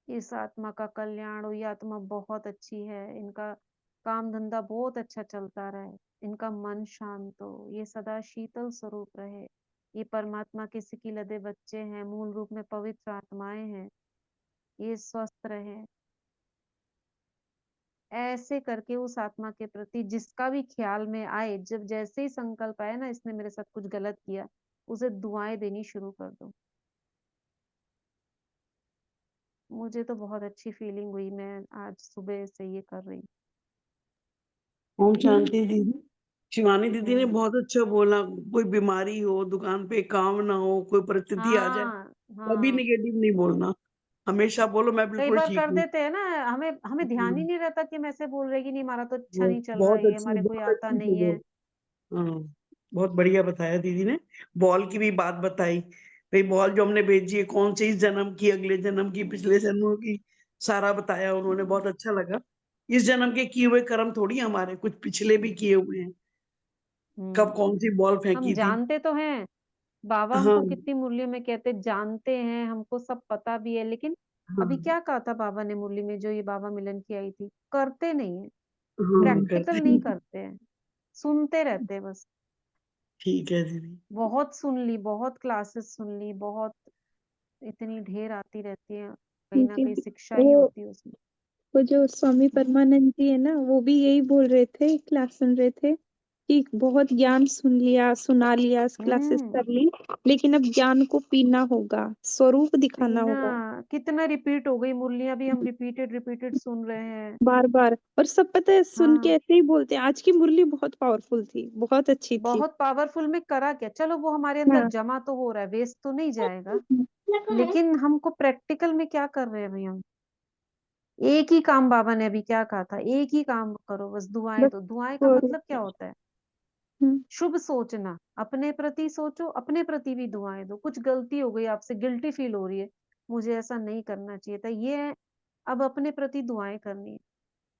Speaker 1: इस आत्मा का कल्याण हो, ये आत्मा बहुत अच्छी है, इनका काम धंधा बहुत अच्छा चलता रहे, इनका मन शांत हो, ये सदा शीतल स्वरूप रहे, ये परमात्मा के सिकिलदे बच्चे हैं, मूल रूप में पवित्र आत्माएं हैं, ये स्वस्थ रहे। ऐसे करके उस आत्मा के प्रति जिसका भी ख्याल में आए, जब जैसे ही संकल्प आए ना इसने मेरे साथ कुछ गलत किया, उसे दुआएं देनी शुरू कर दो। मुझे तो बहुत अच्छी फीलिंग हुई, मैं आज सुबह से ये कर रही हूँ।
Speaker 5: ओम शांति दीदी। शिवानी दीदी ने
Speaker 1: हम्म।
Speaker 5: बहुत अच्छा बोला, कोई बीमारी हो, दुकान पे काम ना हो, कोई परिस्थिति आ जाए,
Speaker 1: हाँ
Speaker 5: कभी
Speaker 1: हाँ,
Speaker 5: नेगेटिव नहीं बोलना, हमेशा बोलो मैं
Speaker 1: कई
Speaker 5: बिल्कुल
Speaker 1: बार
Speaker 5: ठीक
Speaker 1: कर
Speaker 5: हूँ।
Speaker 1: देते हैं ना, हमें हमें ध्यान ही
Speaker 5: हम्म,
Speaker 1: नहीं रहता कि हम ऐसे बोल रहे कि नहीं हमारा तो अच्छा
Speaker 5: वो
Speaker 1: नहीं चल रहा है, ये हमारे कोई
Speaker 5: बहुत
Speaker 1: आता
Speaker 5: अच्छी
Speaker 1: नहीं
Speaker 5: चीज है।
Speaker 1: है।
Speaker 5: हाँ, बहुत बढ़िया बताया दीदी ने। बॉल की भी बात बताई, भाई बॉल जो हमने भेजी है कौन से इस जन्म की, अगले जन्म की, पिछले जन्मों की, सारा बताया उन्होंने, बहुत अच्छा लगा। इस जन्म के किए हुए कर्म थोड़ी हमारे, कुछ पिछले भी किए हुए हैं, कब
Speaker 1: हम्म।
Speaker 5: कौन सी बॉल
Speaker 1: हम
Speaker 5: फेंकी थी।
Speaker 1: जानते तो हैं, बाबा
Speaker 5: हाँ
Speaker 1: हमको कितनी मुरलियों में कहते जानते हैं, हमको सब पता भी है, लेकिन अभी
Speaker 5: हाँ
Speaker 1: क्या कहा था बाबा ने मुरली में, जो ये बाबा मिलन की आई थी, करते नहीं है,
Speaker 5: हाँ,
Speaker 1: प्रैक्टिकल
Speaker 5: करते
Speaker 1: नहीं
Speaker 5: हैं।
Speaker 1: करते हैं, सुनते रहते हैं बस।
Speaker 5: ठीक है दीदी।
Speaker 1: बहुत सुन ली, बहुत क्लासेस सुन ली, बहुत, इतनी ढेर आती रहती है, कहीं ना
Speaker 6: जी
Speaker 1: कहीं
Speaker 6: जी।
Speaker 1: शिक्षा ही
Speaker 6: वो
Speaker 1: होती है उसमें।
Speaker 6: वो जो स्वामी परमानंद जी है ना, वो भी यही बोल रहे थे, क्लास सुन रहे थे कि बहुत ज्ञान सुन लिया, सुना लिया, क्लासेस
Speaker 1: हम्म।
Speaker 6: कर ली, लेकिन अब ज्ञान को पीना होगा, स्वरूप दिखाना
Speaker 1: पीना,
Speaker 6: होगा
Speaker 1: कितना रिपीट हो गई मुरलियां भी, हम रिपीटेड रिपीटेड सुन रहे हैं।
Speaker 6: बार बार। और सब पता है सुन के
Speaker 1: हाँ,
Speaker 6: ऐसे ही बोलते हैं, आज की मुरली बहुत पावरफुल थी, बहुत अच्छी थी।
Speaker 1: बहुत पावरफुल में करा क्या, चलो वो हमारे अंदर
Speaker 6: हाँ।
Speaker 1: जमा तो हो रहा है, वेस्ट तो नहीं जाएगा, लेकिन हमको प्रैक्टिकल में क्या कर रहे हैं भाई हम। एक ही काम बाबा ने अभी क्या कहा था, एक ही काम करो बस, दुआएं
Speaker 6: बस
Speaker 1: दो। दुआएं का
Speaker 6: स्वरूप।
Speaker 1: मतलब क्या होता है,
Speaker 6: हम्म,
Speaker 1: शुभ सोचना, अपने प्रति सोचो, अपने प्रति भी दुआएं दो। कुछ गलती हो गई आपसे, गिल्टी फील हो रही है, मुझे ऐसा नहीं करना चाहिए था, ये है, अब अपने प्रति दुआएं करनी है।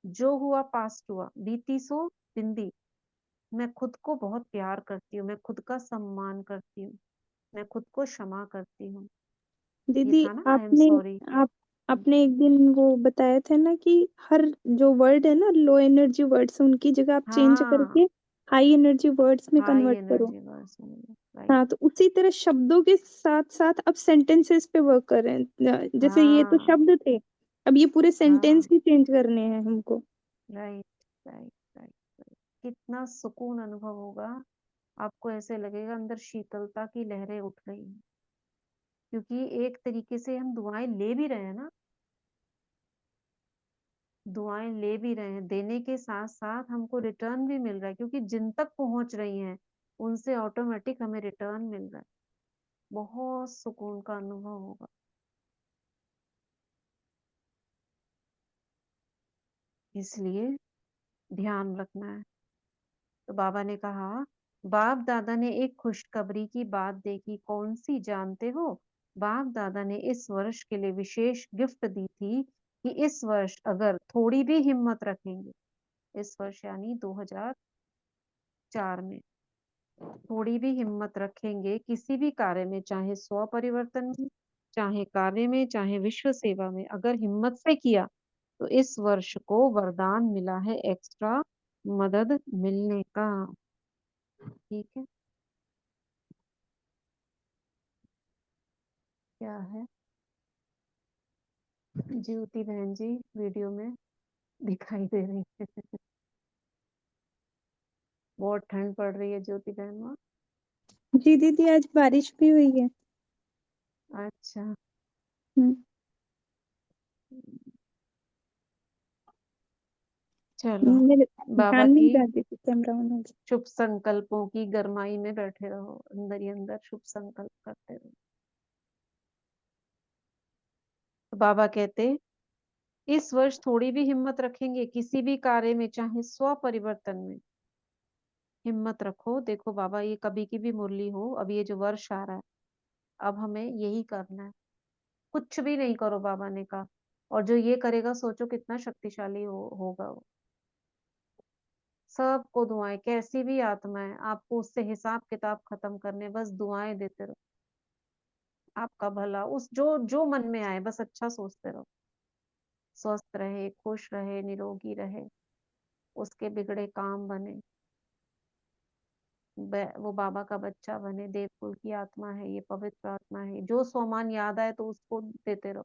Speaker 1: जो हुआ पास्ट हुआ, बीती सो बिंदी। मैं खुद को बहुत प्यार करती हूँ, मैं खुद का सम्मान करती हूँ, मैं खुद को क्षमा करती हूँ। ये
Speaker 6: दीदी
Speaker 1: था ना, आई एम
Speaker 6: आपने
Speaker 1: सॉरी।
Speaker 6: आप आपने एक दिन वो बताया था ना कि हर जो वर्ड है ना, लो एनर्जी वर्ड्स, उनकी जगह आप चेंज
Speaker 1: हाँ,
Speaker 6: करके हाई एनर्जी वर्ड्स में
Speaker 1: हाई
Speaker 6: कन्वर्ट करो।
Speaker 1: Energy words, right.
Speaker 6: हाँ, तो उसी तरह शब्दों के साथ साथ अब सेंटेंसेस पे वर्क कर रहे हैं। जैसे ये तो
Speaker 1: हाँ
Speaker 6: शब्द थे, अब ये पूरे सेंटेंस
Speaker 1: हाँ,
Speaker 6: ही चेंज करने हैं हमको।
Speaker 1: Right right right. कितना सुकून अनुभव होगा, आपको ऐसे लगेगा अंदर शीतलता की लहरें उठ रही हैं, क्योंकि एक तरीके से हम दुआएं ले भी रहे हैं ना, दुआएं ले भी रहे हैं, देने के साथ साथ हमको रिटर्न भी मिल रहा है, क्योंकि जिन तक पहुंच रही हैं उनसे ऑटोमेटिक हमें रिटर्न मिल रहा है। बहुत सुकून का अनुभव होगा। इसलिए ध्यान रखना है। तो बाबा ने कहा, बाप दादा ने एक खुशखबरी की बात देखी, कौन सी जानते हो। बाप दादा ने इस वर्ष के लिए विशेष गिफ्ट दी थी कि इस वर्ष अगर थोड़ी भी हिम्मत रखेंगे, इस वर्ष यानी 2004 में थोड़ी भी हिम्मत रखेंगे किसी भी कार्य में, चाहे स्व परिवर्तन में, चाहे कार्य में, चाहे विश्व सेवा में, अगर हिम्मत से किया, तो इस वर्ष को वरदान मिला है एक्स्ट्रा मदद मिलने का। ठीक है, क्या है, ज्योति बहन जी वीडियो में दिखाई दे रही है। बहुत ठंड पड़ रही है ज्योति बहन वहाँ।
Speaker 6: जी दीदी, आज बारिश भी हुई है।
Speaker 1: अच्छा,
Speaker 6: हम्म,
Speaker 1: चलो,
Speaker 6: मेरे
Speaker 1: बाबा
Speaker 6: ध्यान नहीं
Speaker 1: की
Speaker 6: जा रही थी, कैमरा ऑन हो गया।
Speaker 1: शुभ संकल्पों की गरमाई में बैठे रहो, अंदर ही अंदर शुभ संकल्प करते रहो। तो बाबा कहते, इस वर्ष थोड़ी भी हिम्मत रखेंगे किसी भी कार्य में, चाहे स्व परिवर्तन में, हिम्मत रखो। देखो बाबा, ये कभी की भी मुरली हो, अब ये जो वर्ष आ रहा है, अब हमें यही करना है, कुछ भी नहीं करो, बाबा ने कहा और जो ये करेगा सोचो कितना शक्तिशाली होगा वो। सबको दुआएं, कैसी भी आत्माएं, आपको उससे हिसाब किताब खत्म करने, बस दुआएं देते रहो, आपका भला, उस जो जो मन में आए बस अच्छा सोचते रहो, स्वस्थ रहे, खुश रहे, निरोगी रहे, उसके बिगड़े काम बने, वो बाबा का बच्चा बने, देवकुल की आत्मा है, ये पवित्र आत्मा है, जो सोमान याद आए तो उसको देते रहो।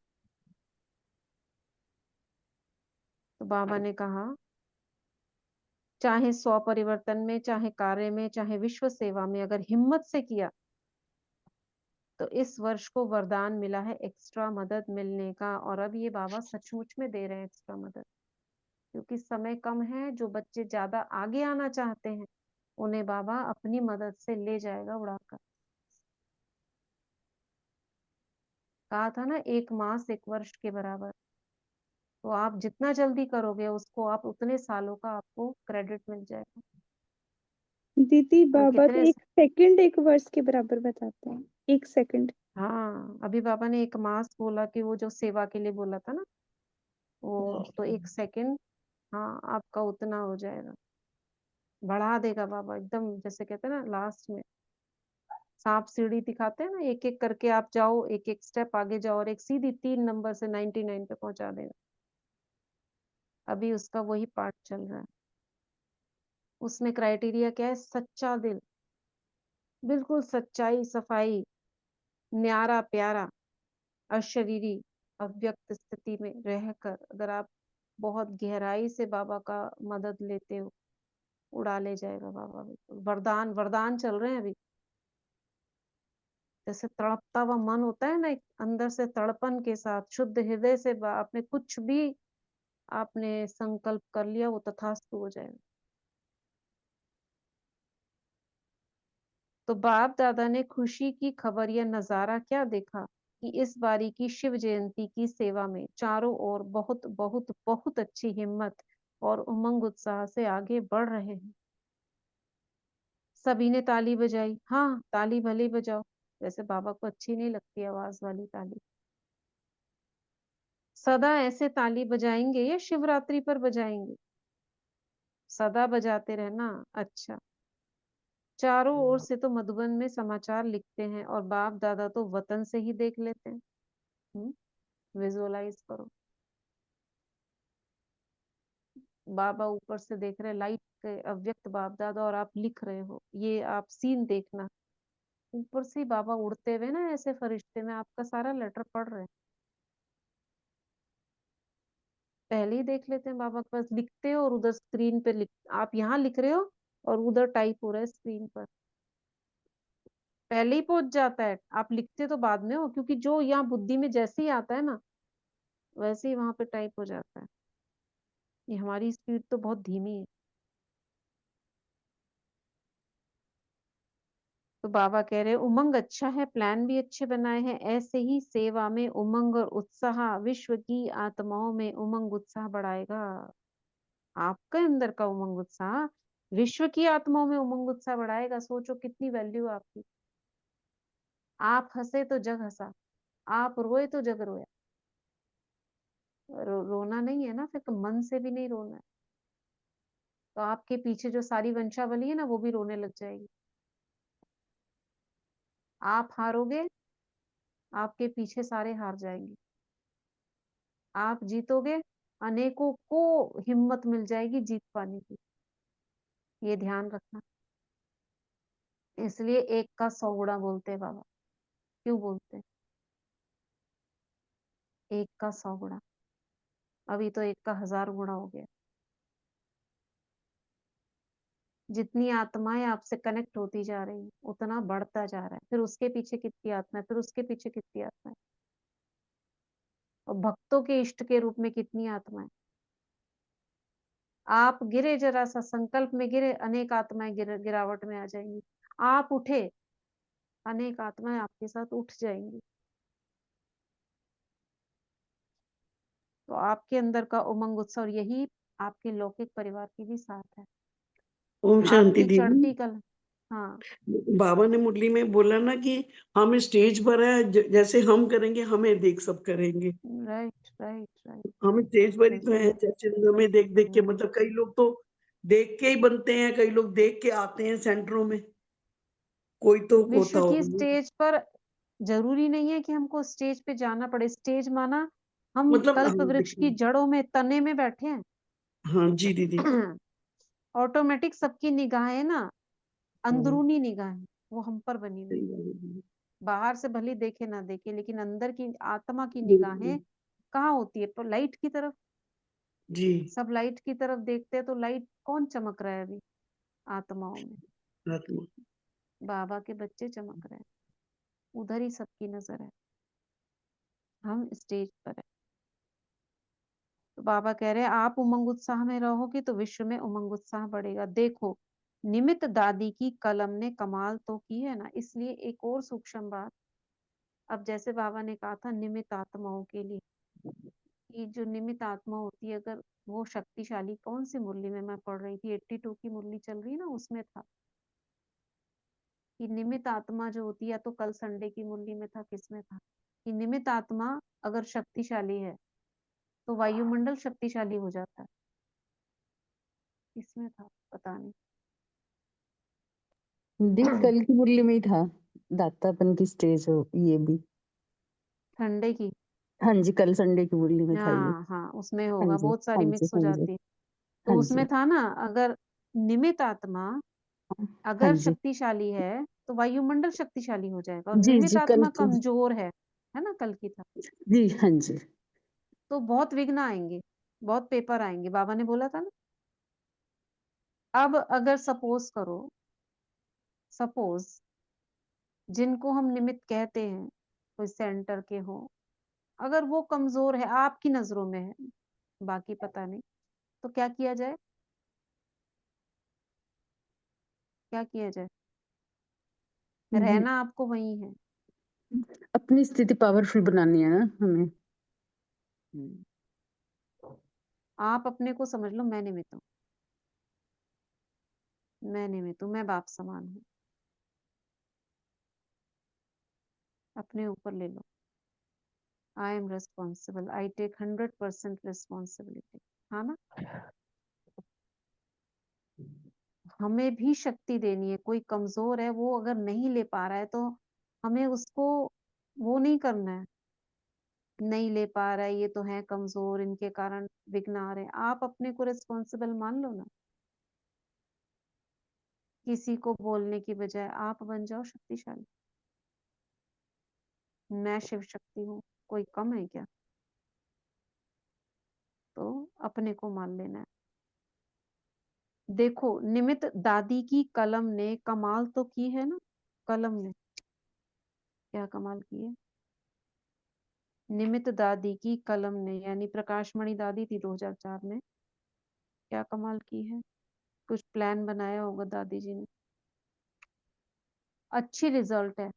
Speaker 1: तो बाबा ने कहा चाहे स्व परिवर्तन में, चाहे कार्य में, चाहे विश्व सेवा में अगर हिम्मत से किया तो इस वर्ष को वरदान मिला है एक्स्ट्रा मदद मिलने का। और अब ये बाबा सचमुच में दे रहे हैं एक्स्ट्रा मदद, क्योंकि समय कम है। जो बच्चे ज्यादा आगे आना चाहते हैं उन्हें बाबा अपनी मदद से ले जाएगा उड़ाकर। कहा था ना, 1 मास 1 वर्ष के बराबर। तो आप जितना जल्दी करोगे उसको, आप उतने सालों का आपको क्रेडिट मिल जाएगा।
Speaker 6: दीदी
Speaker 1: और
Speaker 6: बाबा तो
Speaker 1: कितने
Speaker 6: 1 सेकंड 1 वर्ष के बराबर बताते हैं। 1 सेकंड।
Speaker 1: हाँ, अभी बाबा ने 1 मास बोला कि वो जो सेवा के लिए बोला था ना, वो तो 1 सेकंड, हाँ आपका उतना हो जाएगा, बढ़ा देगा बाबा एकदम। जैसे कहते हैं ना, लास्ट में सांप सीढ़ी दिखाते हैं ना, एक एक करके आप जाओ, एक एक स्टेप आगे जाओ और एक सीधी 3 नंबर से 99 पे पहुंचा देगा। अभी उसका वही पार्ट चल रहा है। उसमें क्राइटेरिया क्या है? सच्चा दिल, बिल्कुल सच्चाई, सफाई, न्यारा प्यारा, अशरीरी, अव्यक्त स्थिति में रहकर अगर आप बहुत गहराई से बाबा का मदद लेते हो, उड़ा ले जाएगा बाबा। बिल्कुल वरदान, वरदान चल रहे हैं अभी। जैसे तड़पता हुआ मन होता है ना, एक अंदर से तड़पन के साथ शुद्ध हृदय से आपने कुछ भी आपने संकल्प कर लिया, वो तथास्तु हो जाएगा। तो बाप दादा ने खुशी की खबर या नजारा क्या देखा कि इस बारी की शिव जयंती की सेवा में चारों ओर बहुत बहुत बहुत अच्छी हिम्मत और उमंग उत्साह से आगे बढ़ रहे हैं। सभी ने ताली बजाई। हाँ, ताली भले बजाओ, वैसे बाबा को अच्छी नहीं लगती आवाज वाली ताली। सदा ऐसे ताली बजाएंगे या शिवरात्रि पर बजाएंगे? सदा बजाते रहना। अच्छा, चारों ओर से तो मधुबन में समाचार लिखते हैं और बाप दादा तो वतन से ही देख लेते हैं। विजुअलाइज करो, बाबा ऊपर से देख रहे, लाइट के अव्यक्त बाप दादा, और आप लिख रहे हो। ये आप सीन देखना, ऊपर से बाबा उड़ते हुए ना ऐसे फरिश्ते में आपका सारा लेटर पढ़ रहे हैं। पहले ही देख लेते हैं बाबा के पास, लिखते हो और उधर स्क्रीन पे लिख, आप यहाँ लिख रहे हो और उधर टाइप हो रहा है स्क्रीन पर, पहले ही पहुंच जाता है। आप लिखते तो बाद में हो, क्योंकि जो यहाँ बुद्धि में जैसे ही आता है ना, वैसे ही वहां पे टाइप हो जाता है। ये हमारी स्पीड तो बहुत धीमी है। तो बाबा कह रहे उमंग अच्छा है, प्लान भी अच्छे बनाए हैं, ऐसे ही सेवा में उमंग और उत्साह विश्व की आत्माओं में उमंग उत्साह बढ़ाएगा। आपके अंदर का उमंग उत्साह विश्व की आत्माओं में उमंग उत्साह बढ़ाएगा। सोचो कितनी वैल्यू आपकी। आप हंसे तो जग हंसा, आप रोए तो जग रोया। रोना नहीं है ना, फिर तो मन से भी नहीं रोना है। तो आपके पीछे जो सारी वंशावली है ना, वो भी रोने लग जाएगी। आप हारोगे, आपके पीछे सारे हार जाएंगे। आप जीतोगे, अनेकों को हिम्मत मिल जाएगी जीत पाने की। ये ध्यान रखना। इसलिए 1 का 100 गुणा बोलते हैं बाबा। क्यों बोलते हैं? 1 का 100 गुणा, अभी तो 1 का 1000 गुणा हो गया। जितनी आत्माएं आपसे कनेक्ट होती जा रही है उतना बढ़ता जा रहा है। फिर उसके पीछे कितनी आत्माएं, फिर उसके पीछे कितनी आत्माएं, और भक्तों के इष्ट के रूप में कितनी आत्माएं। आप गिरे, जरा सा संकल्प में गिरे, अनेक आत्माएं गिरावट में आ जाएंगी। आप उठे, अनेक आत्माएं आपके साथ उठ जाएंगी। तो आपके अंदर का उमंग उत्सव, यही आपके लौकिक परिवार की भी साथ है।
Speaker 5: ओम शांति
Speaker 1: आपकी
Speaker 5: दीदी।
Speaker 1: चढ़ती कल, हाँ
Speaker 5: बाबा ने मुरली में बोला ना कि हम स्टेज पर है, जैसे हम करेंगे हमें देख सब करेंगे।
Speaker 1: राइट राइट राइट
Speaker 5: हम स्टेज पर ही तो
Speaker 1: बिल्कुल
Speaker 5: है, जैसे हमें देख देख के,
Speaker 1: हम्म,
Speaker 5: मतलब कई लोग तो देख के ही बनते हैं, कई लोग देख के आते हैं सेंटरों में, कोई तो होता
Speaker 1: विश्व की
Speaker 5: होगा।
Speaker 1: स्टेज पर जरूरी नहीं है कि हमको स्टेज पे जाना पड़े। स्टेज माना हम
Speaker 5: मतलब हाँ,
Speaker 1: कल्प वृक्ष की
Speaker 5: देखिए,
Speaker 1: जड़ों में, तने में बैठे हैं।
Speaker 5: हाँ जी दीदी।
Speaker 1: ऑटोमेटिक सबकी निगाहें ना,
Speaker 5: हाँ,
Speaker 1: अंदरूनी निगाहें वो हम पर बनी हुई
Speaker 5: सही
Speaker 1: है।
Speaker 5: बात है दीदी।
Speaker 1: बाहर से भले देखे ना देखे, लेकिन अंदर की आत्मा की
Speaker 5: बिल्कुल।
Speaker 1: निगाहें कहाँ होती है? तो लाइट की तरफ।
Speaker 5: जी।
Speaker 1: सब लाइट की तरफ देखते हैं, तो लाइट कौन चमक रहा है अभी आत्माओं में?
Speaker 5: आत्मा।
Speaker 1: बाबा के बच्चे चमक रहे हैं, उधर ही सबकी नजर है। हम स्टेज पर है। तो बाबा कह रहे हैं आप उमंग उत्साह में रहोगे तो विश्व में उमंग उत्साह बढ़ेगा। देखो, निमित दादी की कलम ने कमाल तो की है ना। इसलिए एक और सूक्ष्म बात, अब जैसे बाबा ने कहा था निमित आत्माओं के लिए, कि जो निमित आत्मा होती है, अगर वो शक्तिशाली, कौन सी मुरली में मैं पढ़ रही थी, 82 की मुरली चल रही ना, उसमें था कि निमित आत्मा जो होती है, तो कल संडे की मुरली में था, किसमें था कि निमित आत्मा अगर शक्तिशाली है तो वायुमंडल शक्तिशाली हो जाता है। किसमें था पता नहीं।
Speaker 3: दी कल की मुरली में ही था, दातापन की स्टेज हो ये भी।
Speaker 1: संडे की,
Speaker 3: हाँ जी, कल संडे की मुरली में था ये।
Speaker 1: हाँ हाँ उसमें
Speaker 3: हाँ
Speaker 1: होगा,
Speaker 3: जी,
Speaker 1: बहुत सारी
Speaker 3: हाँ जी,
Speaker 1: मिक्स हो
Speaker 3: हाँ जी,
Speaker 1: जाती है। तो
Speaker 3: हाँ
Speaker 1: उसमें
Speaker 3: जी,
Speaker 1: था ना, अगर निमित आत्मा
Speaker 3: हाँ
Speaker 1: अगर
Speaker 3: जी।
Speaker 1: शक्तिशाली है तो वायुमंडल शक्तिशाली हो जाएगा, और
Speaker 3: जी,
Speaker 1: निमित
Speaker 3: जी, कल
Speaker 1: आत्मा
Speaker 3: की।
Speaker 1: कमजोर है ना, कल की था,
Speaker 3: जी, हाँ जी।
Speaker 1: तो बहुत विघ्न आएंगे, बहुत पेपर आएंगे, बाबा ने बोला था ना। अब अगर सपोज करो, सपोज जिनको हम निमित्त कहते हैं, कोई सेंटर के हो, अगर वो कमजोर है आपकी नजरों में है, बाकी पता नहीं, तो क्या किया जाए? क्या किया जाए?
Speaker 3: हम्म,
Speaker 1: रहना आपको वही है।
Speaker 3: अपनी स्थिति पावरफुल बनानी है ना हमें।
Speaker 1: हम्म। आप अपने को समझ लो मैं निमित्त हूँ, मैं निमित्त हूँ, मैं बाप समान हूँ। अपने ऊपर ले लो, I am responsible, I take 100% responsibility. हाँ ना, हमें भी शक्ति देनी है। कोई कमजोर है, वो अगर नहीं ले पा रहा है तो हमें उसको वो नहीं करना है, नहीं ले पा रहा है, ये तो है कमजोर, इनके कारण विघ्न आ रहे हैं। आप अपने को रिस्पॉन्सिबल मान लो ना, किसी को बोलने की बजाय आप बन जाओ शक्तिशाली। मैं शिव शक्ति हूँ, कोई कम है क्या? तो अपने को मान लेना है। देखो, निमित दादी की कलम ने कमाल तो की है ना। कलम ने क्या कमाल की है? निमित दादी की कलम ने, यानी प्रकाशमणि दादी थी 2004 में, क्या कमाल की है? कुछ प्लान बनाया होगा दादी जी ने, अच्छी रिजल्ट है।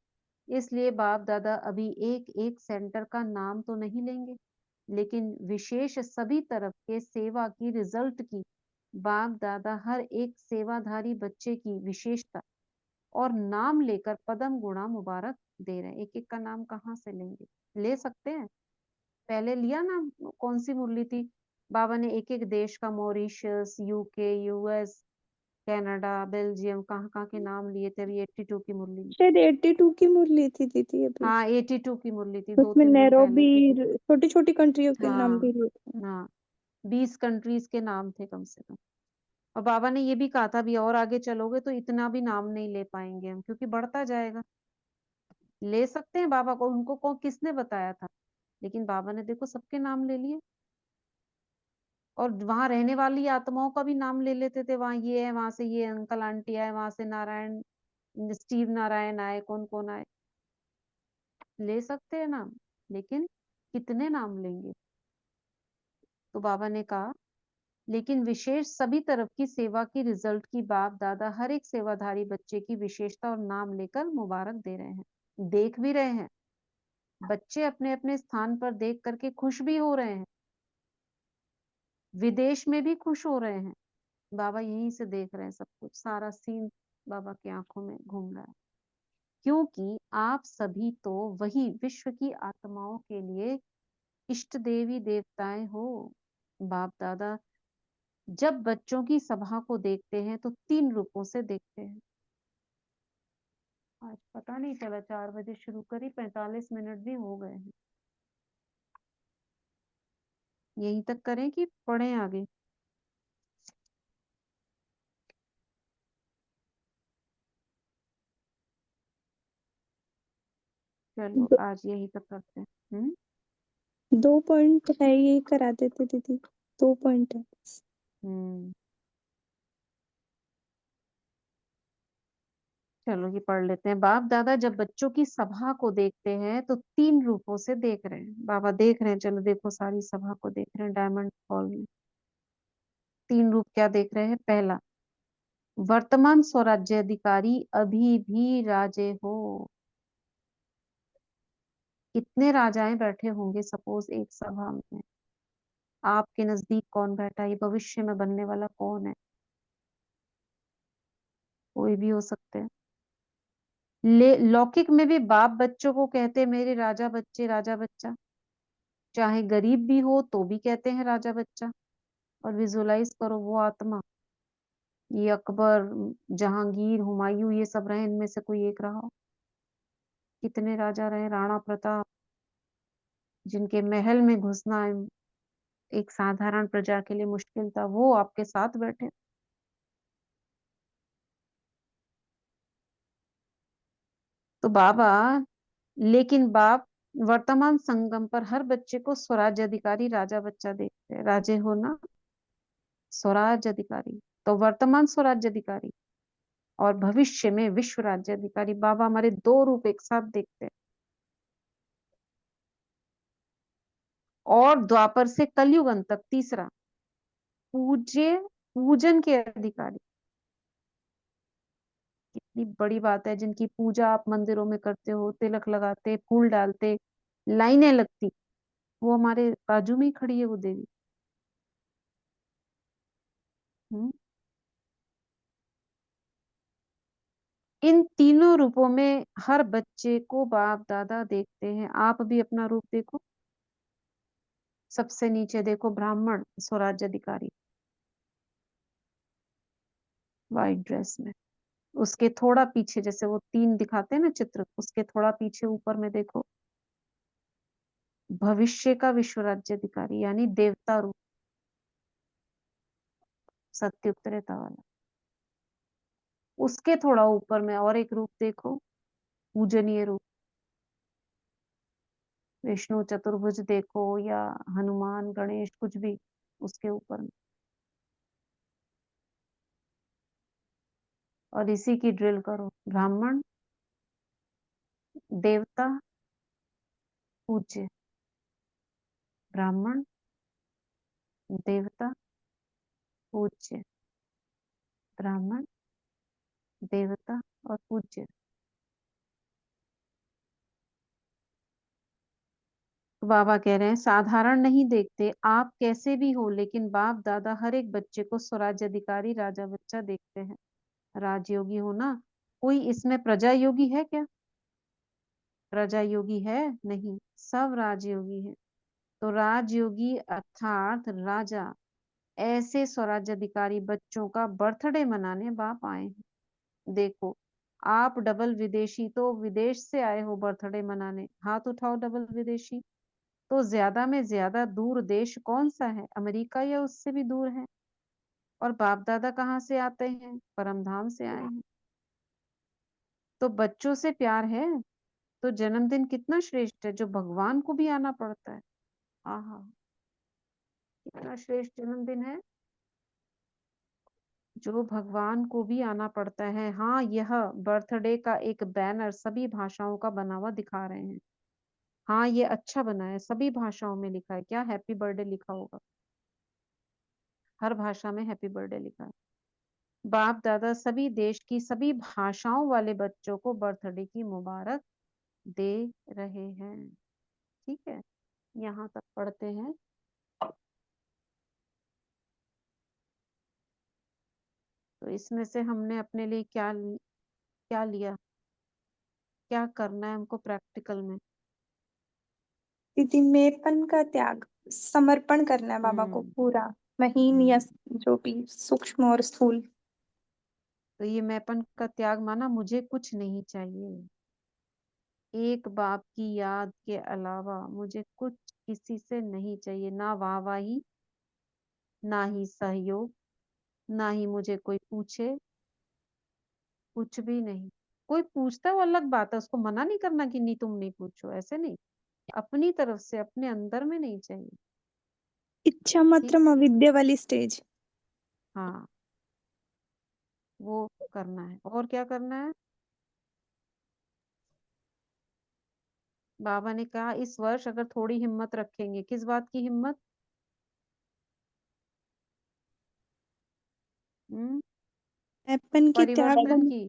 Speaker 1: इसलिए बाप दादा अभी एक एक सेंटर का नाम तो नहीं लेंगे, लेकिन विशेष सभी तरफ के सेवा की रिजल्ट की बाप दादा हर एक सेवाधारी बच्चे की विशेषता और नाम लेकर पदम गुणा मुबारक दे रहे हैं। एक एक का नाम कहाँ से लेंगे? ले सकते हैं, पहले लिया ना। कौन सी मुरली थी? बाबा ने एक एक देश का, Mauritius, UK, US, Canada, Belgium, कहाँ कहाँ के नाम लिए थे अभी 82 की मुरली में।
Speaker 6: शायद 82 की मुरली थी दीदी अभी।
Speaker 1: हाँ 82 की मुरली थी,
Speaker 6: उसमें
Speaker 1: 2-3 दिन पहले
Speaker 6: नैरोबी,
Speaker 1: की थी।
Speaker 6: छोटी छोटी कंट्रियों के नाम
Speaker 1: हाँ
Speaker 6: भी लिए थे।
Speaker 1: हाँ, 20 कंट्रीज के नाम थे कम से कम। और बाबा ने ये भी कहा था, भी और आगे चलोगे तो इतना भी नाम नहीं ले पाएंगे हम, क्योंकि बढ़ता जाएगा। ले सकते हैं बाबा को, उनको किसने बताया था? लेकिन बाबा ने देखो सबके नाम ले लिए, और वहां रहने वाली आत्माओं का भी नाम ले लेते थे। वहां ये है, वहां से ये अंकल आंटी आए, वहां से नारायण, स्टीव नारायण आए, कौन कौन आए, ले सकते हैं नाम, लेकिन कितने नाम लेंगे? तो बाबा ने कहा, लेकिन विशेष सभी तरफ की सेवा की रिजल्ट की बाप दादा हर एक सेवाधारी बच्चे की विशेषता और नाम लेकर मुबारक दे रहे हैं। देख भी रहे हैं, बच्चे अपने अपने स्थान पर देख करके खुश भी हो रहे हैं, विदेश में भी खुश हो रहे हैं। बाबा यहीं से देख रहे हैं सब कुछ, सारा सीन बाबा की आंखों में घूम रहा है, क्योंकि आप सभी तो वही विश्व की आत्माओं के लिए इष्ट देवी देवताएं हो। बाप दादा जब बच्चों की सभा को देखते हैं तो 3 रूपों से देखते हैं। आज पता नहीं चला 4 बजे शुरू करी, 45 मिनट भी हो गए हैं। यहीं तक करें कि पढ़ें आगे? चलो
Speaker 6: दो,
Speaker 1: आज यही तक करते हैं। हम्म
Speaker 6: 2 पॉइंट है, ये करा देते दीदी। 2 पॉइंट है।
Speaker 1: हम्म चलो ये पढ़ लेते हैं। बाप दादा जब बच्चों की सभा को देखते हैं तो 3 रूपों से देख रहे हैं। बाबा देख रहे हैं, चलो देखो सारी सभा को देख रहे हैं डायमंड हॉल में। 3 रूप क्या देख रहे हैं? पहला, वर्तमान स्वराज्य अधिकारी अभी भी राजे हो। कितने राजाएं बैठे होंगे सपोज एक सभा में? आपके नजदीक कौन बैठा है? ये भविष्य में बनने वाला कौन है? कोई भी हो सकते हैं। लौकिक में भी बाप बच्चों को कहते हैं मेरे राजा बच्चे, राजा बच्चा। चाहे गरीब भी हो तो भी कहते हैं राजा बच्चा। और विजुलाइज करो वो आत्मा, ये अकबर, जहांगीर, हुमायूं, ये सब रहे, इनमें से कोई एक रहा हो। कितने राजा रहे, राणा प्रताप, जिनके महल में घुसना एक साधारण प्रजा के लिए मुश्किल था, वो आपके साथ बैठे। तो बाबा, लेकिन बाप वर्तमान संगम पर हर बच्चे को स्वराज अधिकारी राजा बच्चा देखते हैं। राजे हो ना, स्वराज अधिकारी। तो वर्तमान स्वराज अधिकारी और भविष्य में विश्व राज्य अधिकारी, बाबा हमारे 2 रूप एक साथ देखते हैं। और द्वापर से कलयुग अंत तक तीसरा, पूज्य पूजन के अधिकारी। कितनी बड़ी बात है, जिनकी पूजा आप मंदिरों में करते हो, तिलक लगाते, फूल डालते, लाइनें लगती, वो हमारे बाजू में ही खड़ी है वो देवी। हम्म इन तीनों रूपों में हर बच्चे को बाप दादा देखते हैं। आप भी अपना रूप देखो। सबसे नीचे देखो ब्राह्मण स्वराज्य अधिकारी, व्हाइट ड्रेस में। उसके थोड़ा पीछे, जैसे वो 3 दिखाते हैं ना चित्र, उसके थोड़ा पीछे ऊपर में देखो भविष्य का विश्व राज्य अधिकारी, यानी देवता रूप, सत्युग त्रेता वाला। उसके थोड़ा ऊपर में और एक रूप देखो, पूजनीय रूप, विष्णु चतुर्भुज देखो या हनुमान गणेश, कुछ भी उसके ऊपर में। और इसी की ड्रिल करो, ब्राह्मण, देवता, पूज्य। ब्राह्मण, देवता, पूज्य। ब्राह्मण, देवता और पूज्य। तो बाबा कह रहे हैं साधारण नहीं देखते, आप कैसे भी हो, लेकिन बाप दादा हर एक बच्चे को स्वराज्य अधिकारी राजा बच्चा देखते हैं। राजयोगी हो ना। कोई इसमें प्रजा योगी है क्या? प्रजा योगी है नहीं, सब राजयोगी है। तो राजयोगी अर्थात राजा, ऐसे स्वराज्य अधिकारी बच्चों का बर्थडे मनाने बाप आए हैं। देखो, आप डबल विदेशी, तो विदेश से आए हो बर्थडे मनाने, हाथ उठाओ डबल विदेशी। तो ज्यादा में ज्यादा दूर देश कौन सा है? अमेरिका या उससे भी दूर है? और बाप दादा कहाँ से आते हैं? परमधाम से आए हैं। तो बच्चों से प्यार है तो जन्मदिन कितना श्रेष्ठ है, जो भगवान को भी आना पड़ता है। आहा, कितना श्रेष्ठ जन्मदिन है, जो भगवान को भी आना पड़ता है। हाँ, यह बर्थडे का एक बैनर सभी भाषाओं का बना हुआ दिखा रहे हैं। हाँ, ये अच्छा बना है, सभी भाषाओं में लिखा है। क्या हैप्पी बर्थडे लिखा होगा? हर भाषा में हैप्पी बर्थडे लिखा है। बाप दादा सभी देश की सभी भाषाओं वाले बच्चों को बर्थडे की मुबारक दे रहे हैं। ठीक है, यहाँ तक पढ़ते हैं। तो इसमें से हमने अपने लिए क्या लिया, क्या करना है हमको प्रैक्टिकल में?
Speaker 6: दीदी मेपन का त्याग, समर्पण करना है बाबा को
Speaker 1: हम्म
Speaker 6: पूरा, महीन या जो भी सूक्ष्म और स्थूल।
Speaker 1: तो ये मैंपन का त्याग माना, मुझे कुछ नहीं चाहिए, एक बाप की याद के अलावा मुझे कुछ किसी से नहीं चाहिए, ना वाहवाही, ना ही सहयोग, ना ही मुझे कोई पूछे, कुछ भी नहीं। कोई पूछता है वो अलग बात है, उसको मना नहीं करना कि नहीं तुम नहीं पूछो, ऐसे नहीं, अपनी तरफ से अपने अंदर में नहीं चाहिए।
Speaker 6: इच्छा मात्र
Speaker 1: ठीक,
Speaker 6: अविद्या वाली स्टेज।
Speaker 1: हाँ वो करना है। और क्या करना है? बाबा ने कहा इस वर्ष अगर थोड़ी हिम्मत रखेंगे, किस बात की हिम्मत? हम्म
Speaker 6: मैपन के त्याग
Speaker 1: परिवर्तन
Speaker 6: बन।
Speaker 1: की,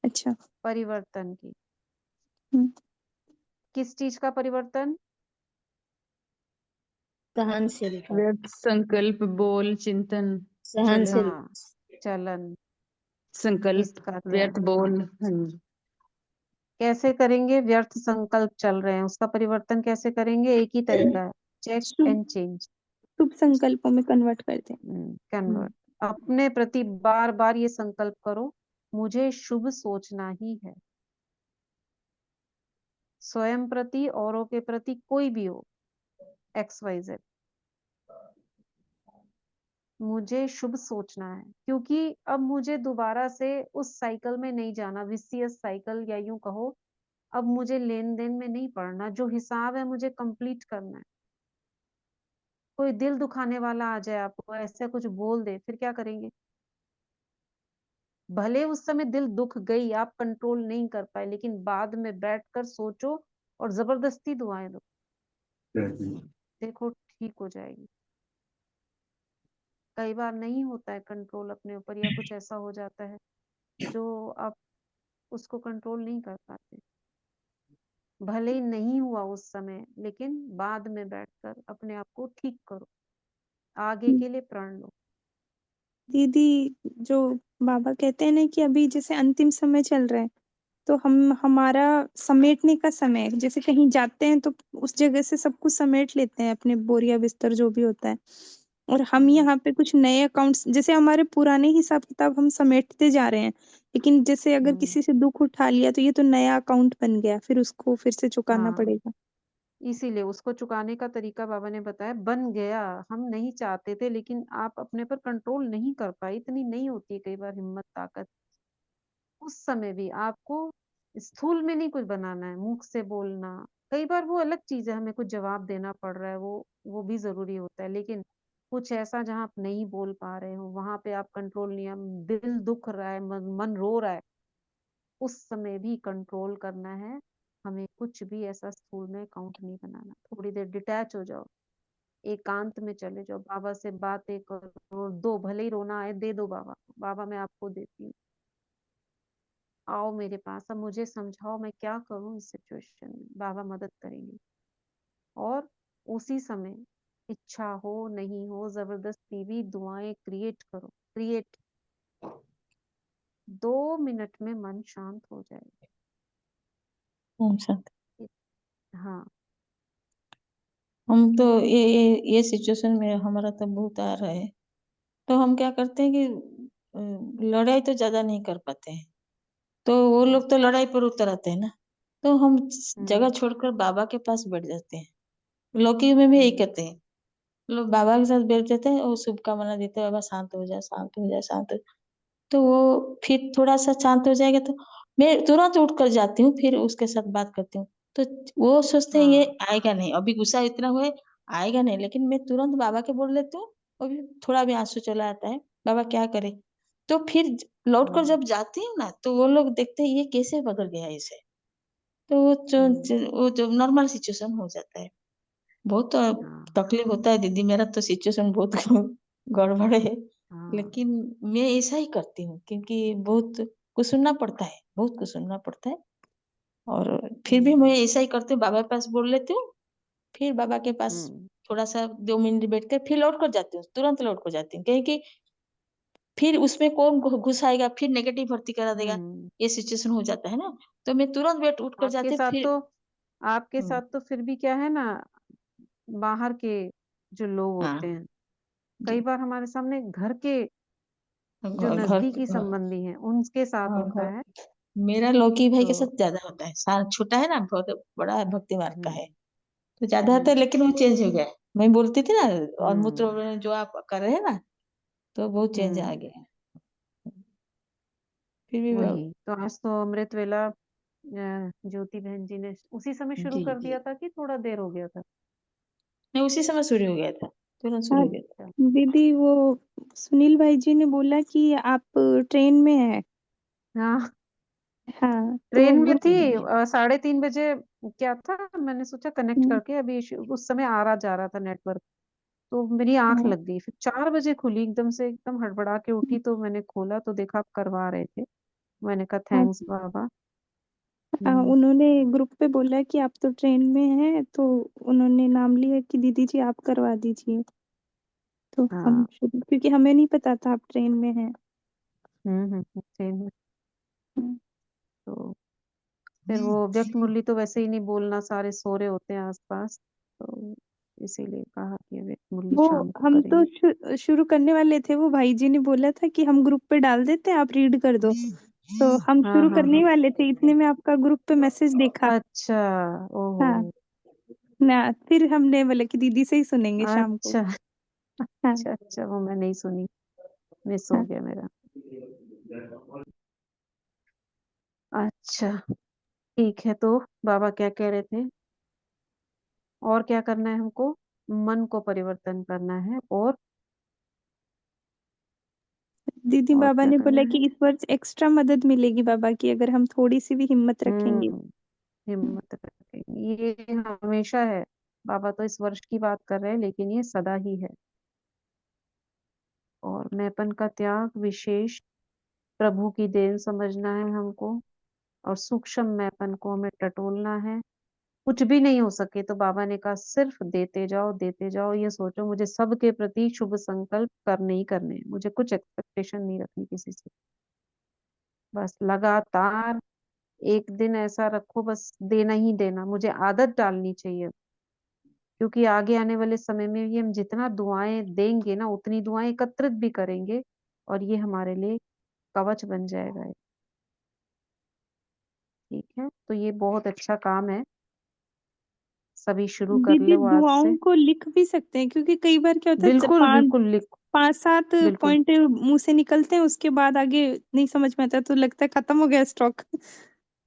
Speaker 6: अच्छा।
Speaker 1: परिवर्तन की।
Speaker 6: हम्म,
Speaker 1: किस चीज का परिवर्तन?
Speaker 2: सहनशीलता,
Speaker 3: व्यर्थ संकल्प, बोल, चिंतन,
Speaker 2: सहनशील,
Speaker 1: हाँ, चलन,
Speaker 3: संकल्प,
Speaker 1: इसका
Speaker 3: व्यर्थ
Speaker 1: त्याग। हाँ,
Speaker 3: बोल। हाँ जी।
Speaker 1: कैसे करेंगे? व्यर्थ संकल्प चल रहे हैं, उसका परिवर्तन कैसे करेंगे? एक ही तरीका है, चेक
Speaker 6: शुभ
Speaker 1: एंड चेंज,
Speaker 6: शुभ संकल्पों में कन्वर्ट कर दें।
Speaker 1: कन्वर्ट। अपने प्रति बार बार ये संकल्प करो, मुझे शुभ सोचना ही है, स्वयं प्रति, औरों के प्रति, कोई भी हो, XYZ, मुझे शुभ सोचना है, क्योंकि अब मुझे दोबारा से उस साइकिल में नहीं जाना, विसियस साइकिल, या यूं कहो अब मुझे लेन देन में नहीं पड़ना, जो हिसाब है मुझे कंप्लीट करना है। कोई दिल दुखाने वाला आ जाए, आपको ऐसा कुछ बोल दे, फिर क्या करेंगे? भले उस समय दिल दुख गई, आप कंट्रोल नहीं कर पाए, लेकिन बाद में बैठकर सोचो और जबरदस्ती दुआएं दो, देखो ठीक हो जाएगी। कई बार नहीं होता है कंट्रोल अपने ऊपर, या कुछ ऐसा हो जाता है जो आप उसको कंट्रोल नहीं कर पाते। भले ही नहीं हुआ उस समय, लेकिन बाद में बैठकर अपने आप को ठीक करो, आगे के लिए प्रण लो।
Speaker 6: दीदी जो बाबा कहते हैं ना कि अभी जैसे अंतिम समय चल रहा है, तो हम हमारा समेटने का समय है। जैसे कहीं जाते हैं तो उस जगह से सब कुछ समेट लेते हैं, अपने बोरिया बिस्तर जो भी होता है, और हम यहाँ पे कुछ नए अकाउंट्स, जैसे हमारे पुराने हिसाब किताब हम समेटते जा रहे हैं, लेकिन जैसे अगर किसी से दुख उठा लिया तो ये तो नया अकाउंट बन गया, फिर उसको फिर से चुकाना
Speaker 1: हाँ,
Speaker 6: पड़ेगा।
Speaker 1: इसीलिए उसको चुकाने का तरीका बाबा ने बताया, बन गया, हम नहीं चाहते थे, लेकिन आप अपने पर कंट्रोल नहीं कर पाए, इतनी नहीं होती है कई बार हिम्मत, ताकत। उस समय भी आपको स्थूल में नहीं कुछ बनाना है, मुख से बोलना, कई बार वो अलग चीज है, हमें कुछ जवाब देना पड़ रहा है, वो भी जरूरी होता है, लेकिन कुछ ऐसा जहां आप नहीं बोल पा रहे हो, वहां पे आप कंट्रोल नहीं, दिल दुख रहा है, मन रो रहा है, उस समय भी कंट्रोल करना है। हमें कुछ भी ऐसा स्थूल में काउंट नहीं बनाना, थोड़ी देर डिटैच हो जाओ, एकांत में चले जाओ, बाबा से बातें करो, दो, भले ही रोना आए दे दो बाबा को, बाबा मैं आपको देती हूँ, आओ मेरे पास, अब मुझे समझाओ मैं क्या करूं इस सिचुएशन में, बाबा मदद करेंगे। और उसी समय इच्छा हो नहीं हो, जबरदस्ती भी दुआएं क्रिएट करो, क्रिएट, 2 मिनट में मन शांत हो जाएगा। हाँ,
Speaker 2: हम तो ये सिचुएशन में हमारा तो बहुत आ रहा है, तो हम क्या करते हैं कि लड़ाई तो ज्यादा नहीं कर पाते हैं, तो वो लोग तो लड़ाई पर उतर आते हैं ना, तो हम जगह छोड़कर बाबा के पास बैठ जाते हैं। लौकी में भी यही कहते हैं, लोग बाबा के साथ बैठ जाते हैं और शुभकामना देते हैं, बाबा शांत हो जाए, शांत हो जाए, शांत हो। तो वो फिर थोड़ा सा शांत हो जाएगा तो मैं तुरंत उठ कर जाती हूँ, फिर उसके साथ बात करती हूँ। तो वो सोचते हैं ये
Speaker 1: हाँ,
Speaker 2: आएगा नहीं, अभी गुस्सा इतना हुआ है, आएगा नहीं, लेकिन मैं तुरंत बाबा के बोल लेती हूँ, और भी थोड़ा भी आंसू चला आता है, बाबा क्या करे। तो फिर लौट कर जब जाती हूँ ना, तो वो लोग देखते हैं ये कैसे बदल गया इसे, तो वो जो नॉर्मल सिचुएशन हो जाता है। बहुत
Speaker 1: हाँ,
Speaker 2: तकलीफ होता है दीदी, मेरा तो सिचुएशन बहुत गड़बड़ है,
Speaker 1: हाँ,
Speaker 2: लेकिन मैं ऐसा ही करती हूँ, क्योंकि बहुत कुछ सुनना पड़ता है, बहुत कुछ सुनना पड़ता है, और फिर भी मैं ऐसा ही करती हूँ, बाबा के पास बोल लेती हूँ, फिर बाबा के पास थोड़ा सा 2 मिनट बैठ कर फिर लौट कर जाती हूँ, तुरंत लौट कर जाती हूँ, क्योंकि फिर उसमें कौन घुस आएगा, फिर नेगेटिव भर्ती करा देगा,
Speaker 1: हम्म,
Speaker 2: ये सिचुएशन हो जाता है ना। तो मैं तुरंत बेड उठ कर
Speaker 1: आपके
Speaker 2: जाते
Speaker 1: साथ
Speaker 2: फिर।
Speaker 1: तो आपके
Speaker 2: हम्म,
Speaker 1: साथ तो फिर भी क्या है ना, बाहर के जो लोग
Speaker 2: हाँ
Speaker 1: होते हैं, कई
Speaker 2: जी।
Speaker 1: बार हमारे सामने घर के जो
Speaker 2: घर
Speaker 1: नजदीकी संबंधी हैं उनके साथ
Speaker 2: हाँ,
Speaker 1: होता
Speaker 2: घर
Speaker 1: है।
Speaker 2: मेरा लौकी भाई के
Speaker 1: तो
Speaker 2: साथ ज्यादा होता है, छोटा है ना, बहुत बड़ा है, भक्ति मार्ग का
Speaker 1: हम्म,
Speaker 2: है, तो ज्यादा होता है,
Speaker 1: हम्म,
Speaker 2: लेकिन वो चेंज हो गया है। मैं बोलती थी ना, और
Speaker 1: हम्म,
Speaker 2: मूत्र जो आप कर रहे हैं ना, तो बहुत चेंज आ
Speaker 1: हम्म,
Speaker 2: गया है। फिर भी
Speaker 1: वही तो आज तो अमृत वेला ज्योति बहन जी ने उसी समय शुरू
Speaker 2: जी
Speaker 1: कर
Speaker 2: जी,
Speaker 1: दिया था कि थोड़ा देर हो गया था?
Speaker 2: नहीं उसी समय शुरू हो गया था, तुरंत शुरू
Speaker 6: हाँ
Speaker 2: हो गया था।
Speaker 1: अच्छा,
Speaker 6: दीदी, वो सुनील भाई जी ने बोला कि आप ट्रेन में हैं।
Speaker 1: हाँ
Speaker 6: हाँ, तो वो
Speaker 1: ट्रेन में
Speaker 6: ग्रुप।
Speaker 1: थी 3:30 बजे। क्या था, मैंने सोचा कनेक्ट करके अभी उस समय आ रहा जा रहा था नेटवर्क, तो मेरी आंख
Speaker 6: हाँ,
Speaker 1: लग गई। फिर 4 बजे खुली, एकदम से एकदम हड़बड़ा के उठी, तो मैंने खोला तो देखा आप करवा रहे थे। मैंने कहा
Speaker 6: हाँ,
Speaker 1: थैंक्स बाबा।
Speaker 6: उन्होंने ग्रुप पे बोला कि आप तो ट्रेन में हैं, तो उन्होंने नाम लिया कि दीदी जी आप करवा दीजिए। तो हम
Speaker 1: हाँ,
Speaker 6: शुरू, क्योंकि हमें नहीं पता था आप ट्रेन में हैं।
Speaker 1: ट्रेन में।
Speaker 6: हम्म,
Speaker 1: तो फिर वो व्यक्त मुरली तो वैसे ही नहीं बोलना, सारे सो रहे होते हैं आसपास, तो इसीलिए कहा कि व्यक्त मुरली
Speaker 6: वो
Speaker 1: शाम को
Speaker 6: हम तो
Speaker 1: करेंगे।
Speaker 6: शुरू करने वाले थे, वो भाई जी ने बोला था कि हम ग्रुप पे डाल देते हैं, आप रीड कर दो। तो हम
Speaker 1: हाँ
Speaker 6: शुरू
Speaker 1: हाँ
Speaker 6: करने
Speaker 1: हाँ,
Speaker 6: ही वाले थे, इतने में आपका ग्रुप पे मैसेज देखा।
Speaker 1: अच्छा, ओहो,
Speaker 6: हाँ ना, फिर हमने बोला कि दीदी से ही सुनेंगे शाम को।
Speaker 1: अच्छा
Speaker 6: हाँ,
Speaker 1: अच्छा अच्छा, वो मैं नहीं सुनी, मिस हो
Speaker 6: हाँ
Speaker 1: गया मेरा। अच्छा, ठीक है, तो बाबा क्या कह रहे थे? और क्या करना है हमको? मन को परिवर्तन करना है,
Speaker 6: दीदी,
Speaker 1: और
Speaker 6: बाबा
Speaker 1: क्या
Speaker 6: ने
Speaker 1: करना
Speaker 6: बोला
Speaker 1: है?
Speaker 6: कि इस वर्ष एक्स्ट्रा मदद मिलेगी बाबा की, अगर हम थोड़ी सी भी हिम्मत रखेंगे।
Speaker 1: हम्म, हिम्मत रखेंगे, ये हमेशा है। बाबा तो इस वर्ष की बात कर रहे हैं, लेकिन ये सदा ही है। और मैंपन का त्याग विशेष प्रभु की देन समझना है हमको, और सूक्ष्म मैंपन को हमें टटोलना है। कुछ भी नहीं हो सके तो बाबा ने कहा सिर्फ देते जाओ, देते जाओ। ये सोचो मुझे सबके प्रति शुभ संकल्प करने ही करने हैं, मुझे कुछ एक्सपेक्टेशन नहीं रखनी किसी से। बस लगातार एक दिन ऐसा रखो, बस देना ही देना, मुझे आदत डालनी चाहिए। क्योंकि आगे आने वाले समय में भी हम जितना दुआएं देंगे ना, उतनी दुआएं एकत्रित भी करेंगे, और ये हमारे लिए कवच बन जाएगा। ठीक है, तो ये बहुत अच्छा काम है, सभी शुरू कर
Speaker 6: दीदी,
Speaker 1: ले वो आज से।
Speaker 6: दुआओं को लिख भी सकते हैं, क्योंकि कई बार क्या होता है,
Speaker 1: बिल्कुल बिल्कुल, लिख,
Speaker 6: 5-7
Speaker 1: बिल्कुल।
Speaker 6: पॉइंट मुंह से निकलते हैं, उसके बाद आगे नहीं समझ में आता, तो लगता है खत्म हो गया स्टॉक।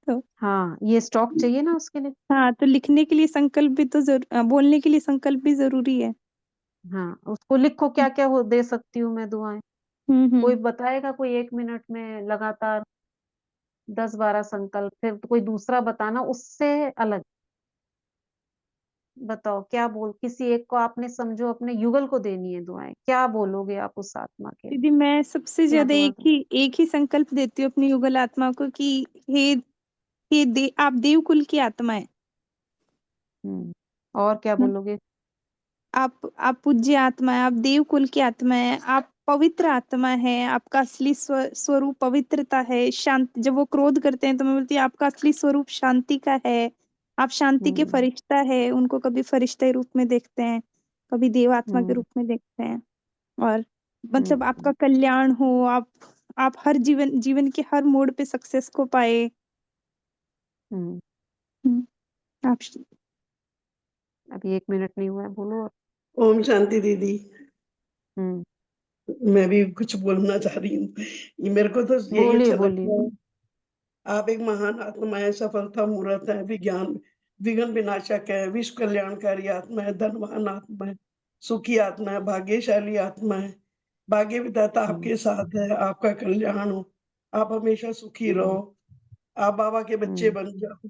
Speaker 6: तो
Speaker 1: हाँ, ये स्टॉक चाहिए ना उसके लिए।
Speaker 6: हाँ, तो लिखने के लिए संकल्प भी तो बोलने के लिए संकल्प भी जरूरी है।
Speaker 1: हाँ, उसको लिखो क्या क्या वो दे सकती हूँ मैं दुआएं। कोई
Speaker 6: हम्म।
Speaker 1: बताएगा, कोई 1 मिनट में लगातार 10-12 संकल्प, फिर तो कोई दूसरा बताना उससे अलग। बताओ क्या बोल, किसी एक को आपने समझो अपने युगल को देनी है दुआएं, क्या बोलोगे आप उस आत्मा के लिए?
Speaker 6: दीदी, मैं सबसे
Speaker 1: क्या
Speaker 6: ज्यादा
Speaker 1: दुआ?
Speaker 6: एक ही संकल्प देती हूँ अपनी युगल आत्मा को कि हे आप देव कुल की आत्मा है।
Speaker 1: और क्या
Speaker 6: हम्म,
Speaker 1: बोलोगे?
Speaker 6: आप पूज्य आत्मा है, आप देव कुल की आत्मा है, आप पवित्र आत्मा है, आपका असली स्वरूप पवित्रता है। शांत, जब वो क्रोध करते हैं तो मैं बोलती हूँ आपका असली स्वरूप शांति का है। आप शांति के
Speaker 1: हम्म,
Speaker 6: फरिश्ता है, उनको कभी फरिश्ते रूप में देखते हैं, कभी देव आत्मा के
Speaker 1: हम्म,
Speaker 6: रूप में देखते हैं। और मतलब
Speaker 1: हम्म,
Speaker 6: आपका कल्याण हो, आप हर जीवन के हर मोड़ पे सक्सेस को पाए।
Speaker 1: हम्म।
Speaker 6: हम्म, आप
Speaker 1: अभी 1 मिनट नहीं हुआ है, बोलो।
Speaker 5: ओम शांति दीदी।
Speaker 1: हम्म,
Speaker 5: मैं भी कुछ बोलना चाह रही हूँ। ये मेरे को तो यही
Speaker 1: बोलिए
Speaker 5: अच्छा
Speaker 1: बोलिए
Speaker 5: लगता है।
Speaker 1: बोलिए।
Speaker 5: आप एक महान आत्मा है, सफलता मूर्त है, विज्ञान विघ्न विनाशक है, विश्व कल्याणकारी आत्मा है, धनवान आत्मा है, सुखी आत्मा है, भाग्यशाली आत्मा है। भाग्य विधाता
Speaker 1: हम्म,
Speaker 5: आपके साथ है, आपका कल्याण हो, आप हमेशा सुखी रहो,
Speaker 1: हम्म,
Speaker 5: आप बाबा के बच्चे
Speaker 1: हम्म,
Speaker 5: बन जाओ।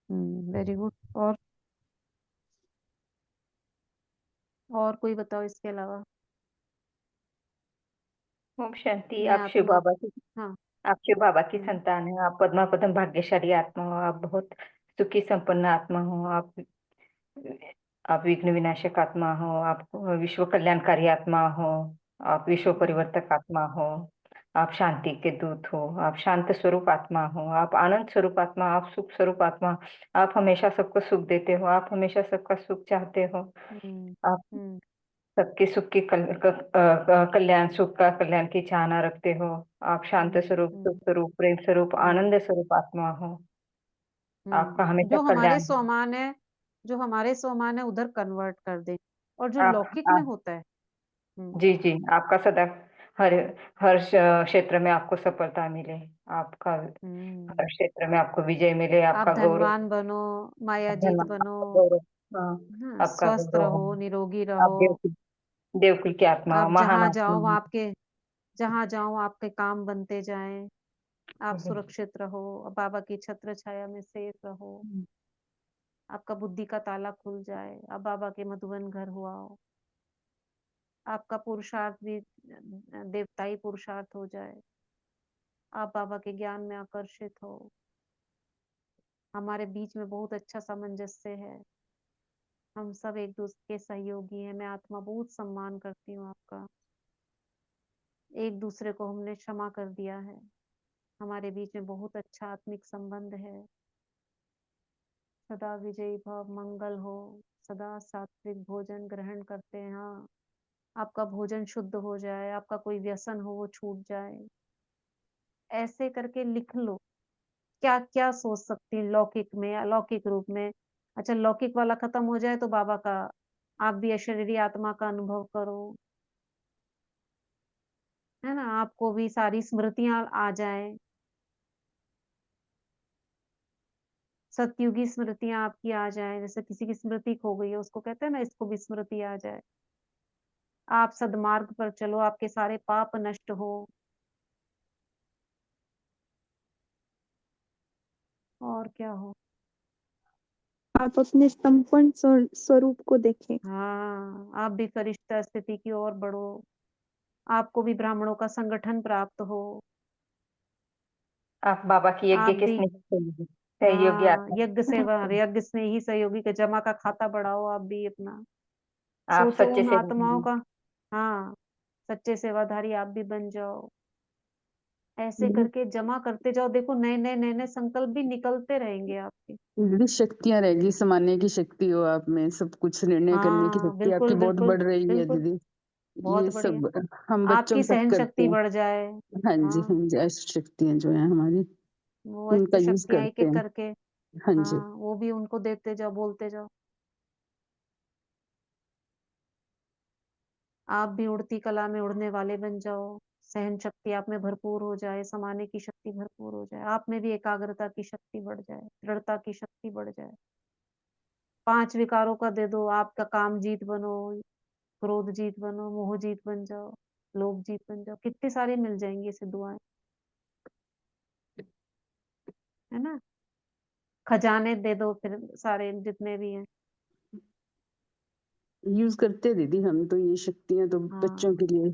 Speaker 1: हम्म, वेरी गुड। और कोई बताओ इसके अलावा?
Speaker 7: ओम शांति।
Speaker 1: मैं आत्मा, हाँ।
Speaker 7: आप शिव बाबा की
Speaker 1: हम्म,
Speaker 7: संतान हो, आप पद्मा पदम भाग्यशाली आत्मा हो, आप बहुत सुखी संपन्न आत्मा हो। आप विघ्न विनाशक आत्मा हो, आप विश्व कल्याणकारी आत्मा हो, आप विश्व परिवर्तक आत्मा हो, आप शांति के दूत हो, आप शांत स्वरूप आत्मा हो, आप आनंद स्वरूप आत्मा, आप सुख स्वरूप आत्मा, आप हमेशा सबको सुख देते हो, आप हमेशा सबका सुख चाहते हो,
Speaker 1: हम्म,
Speaker 7: आप
Speaker 1: हम्म,
Speaker 7: सबके सुख की कल्याण, सुख का कल्याण की चाहना रखते हो, आप शांत स्वरूप, सुख स्वरूप, प्रेम स्वरूप, आनंद स्वरूप आत्मा हो, आपका हमेशा
Speaker 1: जो हमारे
Speaker 7: कल्याण हो।
Speaker 1: स्वमान है, जो हमारे स्वमान है उधर कन्वर्ट कर दे, और जो
Speaker 7: आप
Speaker 1: लौकिक में
Speaker 7: आप
Speaker 1: होता है।
Speaker 7: जी, जी, आपका सदा हर हर क्षेत्र में आपको सफलता मिले, आपका हर क्षेत्र में आपको विजय मिले,
Speaker 1: आप
Speaker 7: आपका गौरव,
Speaker 1: धनवान बनो, मायाजीत
Speaker 7: धन्यवाद,
Speaker 1: बनो,
Speaker 7: आपका गौरव, हाँ, आपका
Speaker 1: स्वस्थ
Speaker 7: गौरव
Speaker 1: रहो,
Speaker 7: हो,
Speaker 1: निरोगी
Speaker 7: आप
Speaker 1: रहो।
Speaker 7: देवकुल की आत्मा हो,
Speaker 1: आप
Speaker 7: महान आत्मा हो।
Speaker 1: जहाँ जाओ आपके काम बनते जाएं, आप सुरक्षित रहो, बाबा की छत्र छाया में सेफ रहो, आपका बुद्धि का ताला खुल जाए, आप बाबा के मधुबन घर हुआ हो, आपका पुरुषार्थ भी देवताई पुरुषार्थ हो जाए, आप बाबा के ज्ञान में आकर्षित हो। हमारे बीच में बहुत अच्छा सामंजस्य है, हम सब एक दूसरे के सहयोगी हैं। मैं आत्मा बहुत सम्मान करती हूँ आपका। एक दूसरे को हमने क्षमा कर दिया है, हमारे बीच में बहुत अच्छा आत्मिक संबंध है। सदा विजयी भव, मंगल हो, सदा सात्विक भोजन ग्रहण करते हैं। हाँ, आपका भोजन शुद्ध हो जाए, आपका कोई व्यसन हो वो छूट जाए, ऐसे करके लिख लो। क्या क्या सोच सकती हैं लौकिक में, अलौकिक रूप में। अच्छा, लौकिक वाला खत्म हो जाए तो बाबा का, आप भी अशरीरी आत्मा का अनुभव करो, है ना, आपको भी सारी स्मृतियां आ जाए, सतयुगी स्मृतियां आपकी आ जाए। जैसे किसी की स्मृति खो गई है, उसको कहते हैं ना, इसको भी स्मृति आ जाए। आप सद्मार्ग पर चलो, आपके सारे पाप नष्ट हो, और क्या हो।
Speaker 6: आप अपने संपूर्ण स्वरूप को देखें।
Speaker 1: हाँ, आप भी फरिश्ता स्थिति की ओर बढ़ो, आपको भी ब्राह्मणों का संगठन प्राप्त हो।
Speaker 7: आप बाबा की यज्ञ
Speaker 1: आप
Speaker 7: के
Speaker 1: भी,
Speaker 7: सहयोगी
Speaker 1: हाँ,
Speaker 7: आत्मा,
Speaker 1: यज्ञ स्नेही सहयोगी का जमा का खाता बढ़ाओ आप भी अपना।
Speaker 7: आप
Speaker 1: सोचो
Speaker 7: सच्चे
Speaker 1: उन
Speaker 7: से
Speaker 1: आत्माओं का। हाँ, सच्चे सेवाधारी आप भी बन जाओ। ऐसे
Speaker 3: दीदी
Speaker 1: करके जमा करते जाओ, देखो नए नए संकल्प भी निकलते रहेंगे आपके।
Speaker 3: दीदी शक्तियां रहेगी, समाने की शक्ति हो आप में, सब कुछ निर्णय करने की
Speaker 1: हाँ,
Speaker 3: शक्ति आपकी
Speaker 1: बिल्कुल
Speaker 3: बहुत
Speaker 1: बिल्कुल
Speaker 3: बढ़ रही है
Speaker 1: बिल्कुल,
Speaker 3: दीदी।
Speaker 1: बहुत
Speaker 3: ये
Speaker 1: बढ़िया।
Speaker 3: सब हम बच्चों
Speaker 1: आपकी
Speaker 3: में सब
Speaker 1: सहन
Speaker 3: करते
Speaker 1: शक्ति
Speaker 3: हैं।
Speaker 1: बढ़ जाए।
Speaker 3: हाँ जी,
Speaker 1: हाँ,
Speaker 3: हाँ जी, ऐसी शक्तियां जो है हमारी,
Speaker 1: वो
Speaker 3: उनका
Speaker 1: अच्छी
Speaker 3: यूज
Speaker 1: शक्तियां एक
Speaker 3: करते
Speaker 1: एक
Speaker 3: हैं।
Speaker 1: करके,
Speaker 3: हाँ जी।
Speaker 1: हाँ, वो भी उनको देते जाओ, बोलते जाओ। आप भी उड़ती कला में उड़ने वाले बन जाओ, सहन शक्ति आप में भरपूर हो जाए, समाने की शक्ति भरपूर हो जाए, आप में भी एकाग्रता की शक्ति बढ़ जाए, दृढ़ता की शक्ति बढ़ जाए। 5 विकारों का दे दो, आपका काम जीत बनो, क्रोध जीत बनो, मोह जीत बन जाओ, लोभ जीत बन जाओ। कितनी सारी मिल जाएंगी ऐसे दुआएं, है ना। खजाने दे दो फिर सारे जितने भी हैं।
Speaker 3: यूज करते हैं दीदी हम तो, ये शक्तियां तो बच्चों
Speaker 1: हाँ,
Speaker 3: के लिए।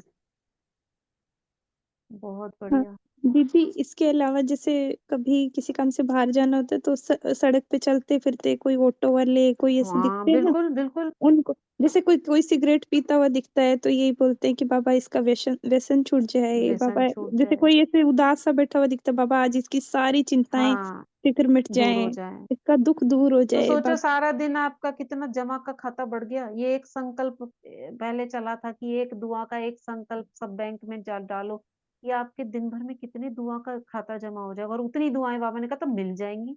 Speaker 1: बहुत
Speaker 6: हाँ,
Speaker 1: बढ़िया।
Speaker 6: दीदी इसके अलावा जैसे कभी किसी काम से बाहर जाना होता है तो सड़क पे चलते फिरते कोई ऑटो वाले कोई ऐसे
Speaker 1: हाँ,
Speaker 6: दिखते हैं ना,
Speaker 1: बिल्कुल बिल्कुल।
Speaker 6: उनको जैसे कोई कोई सिगरेट पीता हुआ दिखता है तो यही बोलते हैं कि बाबा इसका व्यसन व्यसन छूट जाए,
Speaker 1: व्यसन
Speaker 6: बाबा
Speaker 1: छूट
Speaker 6: जैसे
Speaker 1: जाए।
Speaker 6: कोई ऐसे उदास सा बैठा हुआ दिखता है, बाबा आज इसकी सारी चिंताएं
Speaker 1: हाँ,
Speaker 6: फिक्र मिट
Speaker 1: दूर हो
Speaker 6: जाए,
Speaker 1: जाए।
Speaker 6: इसका दुख दूर हो
Speaker 1: तो
Speaker 6: जाए
Speaker 1: सोचो
Speaker 6: बाबा।
Speaker 1: सारा दिन आपका कितना जमा का खाता बढ़ गया। ये एक संकल्प पहले चला था कि एक दुआ का एक संकल्प सब बैंक में डालो, ये आपके दिन भर में कितनी दुआ का खाता जमा हो जाएगा, और उतनी दुआएं बाबा ने कहा तो मिल जाएंगी,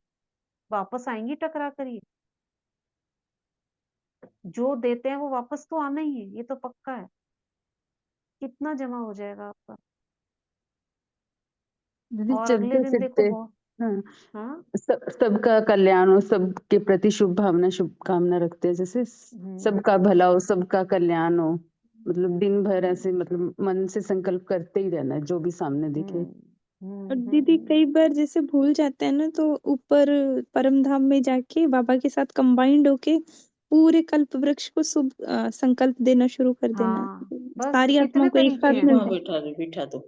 Speaker 1: वापस आएंगी टकरा कर। ये जो देते हैं वो वापस तो आना ही है, ये तो पक्का है। कितना जमा हो जाएगा आपका,
Speaker 3: दीदी
Speaker 1: और अगले
Speaker 3: चलते
Speaker 1: दिन देखो
Speaker 3: फिरते,
Speaker 1: बहुत।
Speaker 3: हाँ,
Speaker 1: हाँ।
Speaker 3: सबका कल्याण हो, सबके प्रति शुभ भावना, शुभकामना रखते हैं, जैसे सबका
Speaker 1: हम्म,
Speaker 3: भला हो, सबका कल्याण हो, मतलब दिन भर ऐसे मतलब मन से संकल्प करते ही रहना है जो भी सामने दिखे।
Speaker 1: हम्म,
Speaker 6: और दीदी कई बार जैसे भूल जाते हैं ना तो ऊपर परम धाम में जाके बाबा के साथ कंबाइंड होके पूरे कल्प वृक्ष को शुभ संकल्प देना शुरू कर देना,
Speaker 1: हाँ, बस
Speaker 6: सारी
Speaker 1: कितने
Speaker 6: आत्माओं को एक
Speaker 1: तरीके
Speaker 6: साथ
Speaker 1: हैं।
Speaker 2: वहाँ
Speaker 6: मिलता है।
Speaker 2: बिठा दो।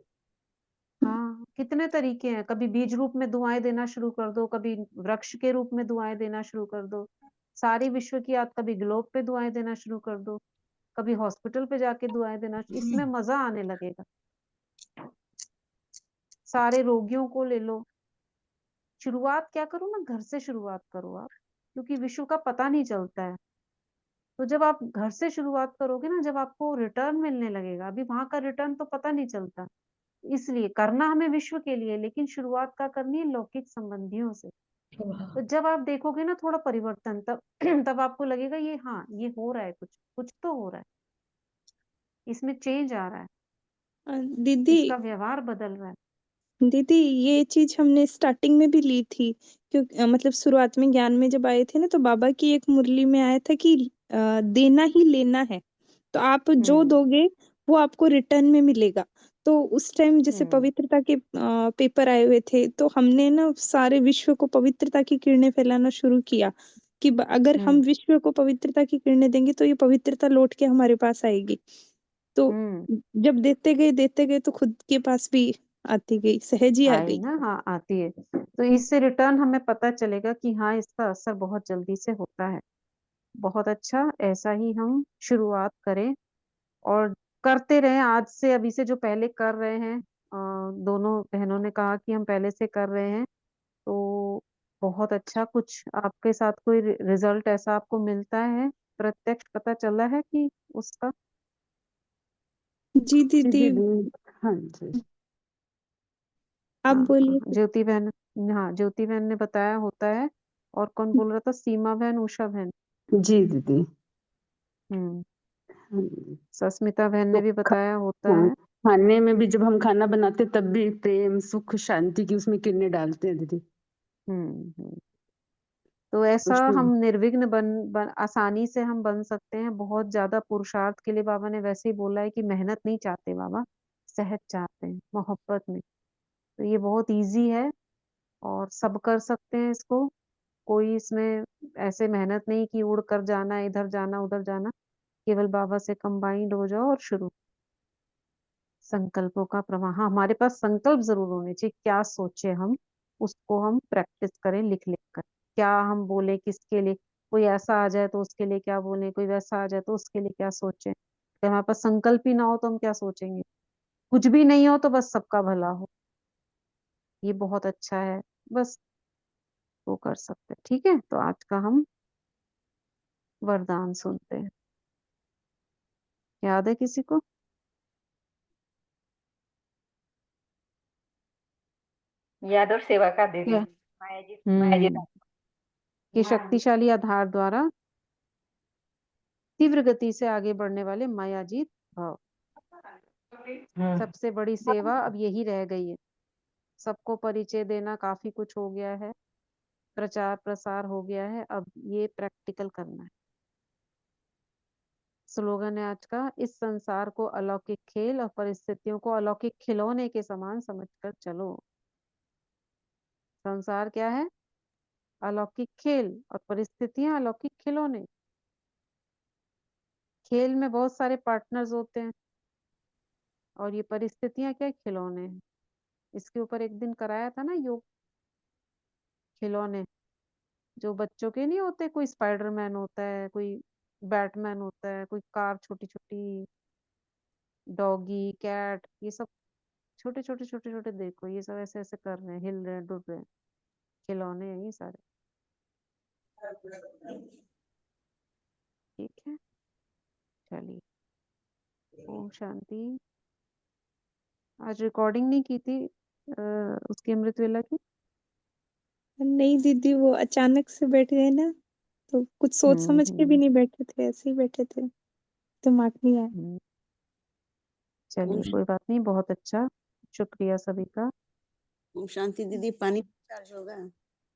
Speaker 1: हाँ, कितने तरीके हैं। कभी बीज रूप में दुआएं देना शुरू कर दो, कभी वृक्ष के रूप में दुआएं देना शुरू कर दो। सारी विश्व की याद, कभी ग्लोब पे दुआएं देना शुरू कर दो, कभी हॉस्पिटल पे जाके दुआएं देना, इसमें मजा आने लगेगा। सारे रोगियों को ले लो। शुरुआत क्या करो ना, घर से शुरुआत करो आप, क्योंकि विश्व का पता नहीं चलता है। तो जब आप घर से शुरुआत करोगे ना, जब आपको रिटर्न मिलने लगेगा, अभी वहां का रिटर्न तो पता नहीं चलता, इसलिए करना हमें विश्व के लिए, लेकिन शुरुआत का करनी है लौकिक संबंधियों से। तो जब आप देखोगे ना थोड़ा परिवर्तन, तब तब आपको लगेगा ये, हाँ ये हो रहा है, कुछ कुछ तो हो रहा है, इसमें चेंज आ रहा है,
Speaker 6: दीदी
Speaker 1: इसका व्यवहार बदल रहा है।
Speaker 6: दीदी ये चीज हमने स्टार्टिंग में भी ली थी, क्योंकि मतलब शुरुआत में ज्ञान में जब आए थे ना, तो बाबा की एक मुरली में आया था कि देना ही लेना है, तो आप जो दोगे वो आपको रिटर्न में मिलेगा। तो उस टाइम जैसे पवित्रता के पेपर आए हुए थे, तो हमने ना सारे विश्व को पवित्रता की किरणें फैलाना शुरू किया कि अगर हम विश्व को पवित्रता की किरणें देंगे तो ये पवित्रता लौट के हमारे पास आएगी। तो जब देते गए तो खुद के पास भी आती गई, सहज ही आ
Speaker 1: आई
Speaker 6: गई।
Speaker 1: ना, हाँ आती है। तो इससे रिटर्न हमें पता चलेगा कि हाँ इसका असर बहुत जल्दी से होता है। बहुत अच्छा, ऐसा ही हम शुरुआत करें और करते रहें आज से, अभी से जो पहले कर रहे हैं। दोनों बहनों ने कहा कि हम पहले से कर रहे हैं, तो बहुत अच्छा। कुछ आपके साथ कोई रिजल्ट ऐसा आपको मिलता है, प्रत्यक्ष पता चला है कि उसका?
Speaker 6: जी
Speaker 3: जी
Speaker 6: दीदी,
Speaker 3: दीदी। हाँ जी।
Speaker 6: आप
Speaker 1: हाँ
Speaker 6: बोलिए।
Speaker 1: हाँ, ज्योति बहन, हाँ ज्योति बहन ने बताया होता है। और कौन बोल रहा था? सीमा बहन, उषा बहन।
Speaker 3: जी दीदी।
Speaker 1: हम्म
Speaker 3: हाँ जी।
Speaker 1: सस्मिता बहन
Speaker 3: तो
Speaker 1: ने भी बताया होता
Speaker 3: हाँ,
Speaker 1: है।
Speaker 3: खाने में भी जब हम खाना बनाते तब भी प्रेम सुख शांति की उसमें किरणें डालते हैं दीदी।
Speaker 1: हम्म। तो ऐसा
Speaker 3: उसमें
Speaker 1: हम निर्विघ्न आसानी से हम बन सकते हैं। बहुत ज्यादा पुरुषार्थ के लिए बाबा ने वैसे ही बोला है कि मेहनत नहीं चाहते बाबा, सहज चाहते हैं, मोहब्बत में। तो ये बहुत इजी है और सब कर सकते हैं इसको। कोई इसमें ऐसे मेहनत नहीं कि उड़ कर जाना, इधर जाना उधर जाना। केवल बाबा से कंबाइंड हो जाओ और शुरू। संकल्पों का प्रवाह, हाँ, हमारे पास संकल्प जरूर होने चाहिए। क्या सोचे हम, उसको हम प्रैक्टिस करें लिख लिख कर। क्या हम बोले किसके लिए, कोई ऐसा आ जाए तो उसके लिए क्या बोले, कोई वैसा आ जाए तो उसके लिए क्या सोचे। अगर हमारे पास संकल्प ही ना हो तो हम क्या सोचेंगे। कुछ भी नहीं हो तो बस सबका भला हो, ये बहुत अच्छा है। बस वो कर सकते हैं। ठीक है, तो आज का हम वरदान सुनते हैं। याद है किसी को?
Speaker 7: याद और सेवा का दे
Speaker 1: क्या?
Speaker 7: दीजिए। माया जी
Speaker 1: कि शक्तिशाली आधार द्वारा तीव्र गति से आगे बढ़ने वाले मायाजीत भव। सबसे बड़ी सेवा अब यही रह गई है। सबको परिचय देना काफी कुछ हो गया है, प्रचार प्रसार हो गया है, अब ये प्रैक्टिकल करना है। स्लोगन है आज का, इस संसार को अलौकिक खेल और परिस्थितियों को अलौकिक खिलौने के समान समझकर चलो। संसार क्या है? अलौकिक खेल, और परिस्थितियां अलौकिक खिलौने। खेल में बहुत सारे पार्टनर्स होते हैं, और ये परिस्थितियां क्या? खिलौने हैं। इसके ऊपर एक दिन कराया था ना योग। खिलौने जो बच्चों के नहीं होते, कोई स्पाइडरमैन होता है, कोई बैटमैन होता है, कोई कार छोटी छोटी, डॉगी कैट, ये सब छोटे छोटे छोटे छोटे, देखो ये सब ऐसे ऐसे कर रहे हैं, हिल रहे हैं, डुल रहे हैं। खिलौने हैं ये सारे। ठीक है, चलिए, ओम शांति। आज रिकॉर्डिंग नहीं की थी उसकी, अमृत वेला की।
Speaker 6: नहीं दीदी, वो अचानक से बैठ गए ना, तो कुछ सोच समझ के भी
Speaker 1: हम्म।
Speaker 6: नहीं बैठे थे, ऐसे ही बैठे थे, दिमाग नहीं आया।
Speaker 1: चलिए कोई बात नहीं, बहुत अच्छा, शुक्रिया सभी का।
Speaker 8: ओम शांति दीदी, पानी चार्ज होगा?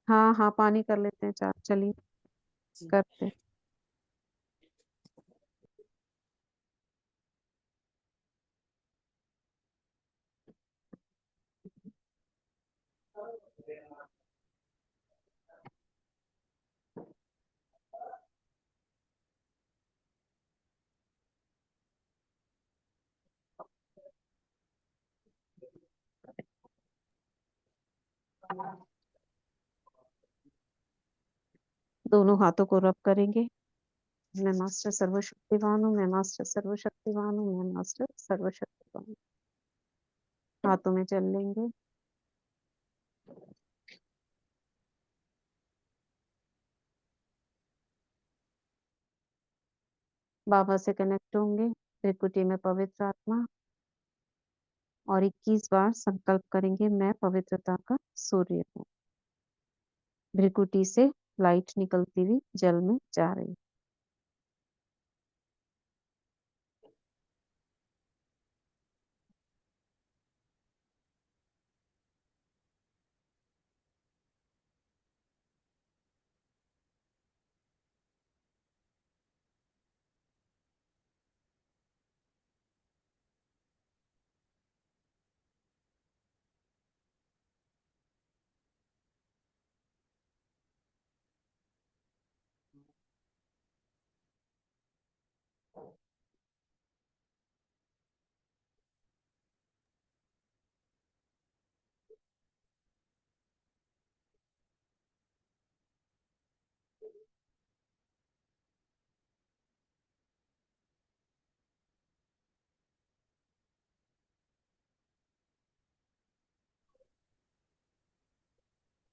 Speaker 1: हाँ हाँ, पानी कर लेते हैं चार, चलिए करते हैं। दोनों हाथों को रब करेंगे। मैं मास्टर सर्वशक्तिवान हूँ, मैं मास्टर सर्वशक्तिवान हूँ, मैं मास्टर सर्वशक्तिवान हूँ। हाथों में चल लेंगे। बाबा से कनेक्ट होंगे। त्रिकुटी में पवित्र आत्मा, और 21 बार संकल्प करेंगे, मैं पवित्रता का सूर्य हूँ। भ्रिकुटी से लाइट निकलती हुई जल में जा रही।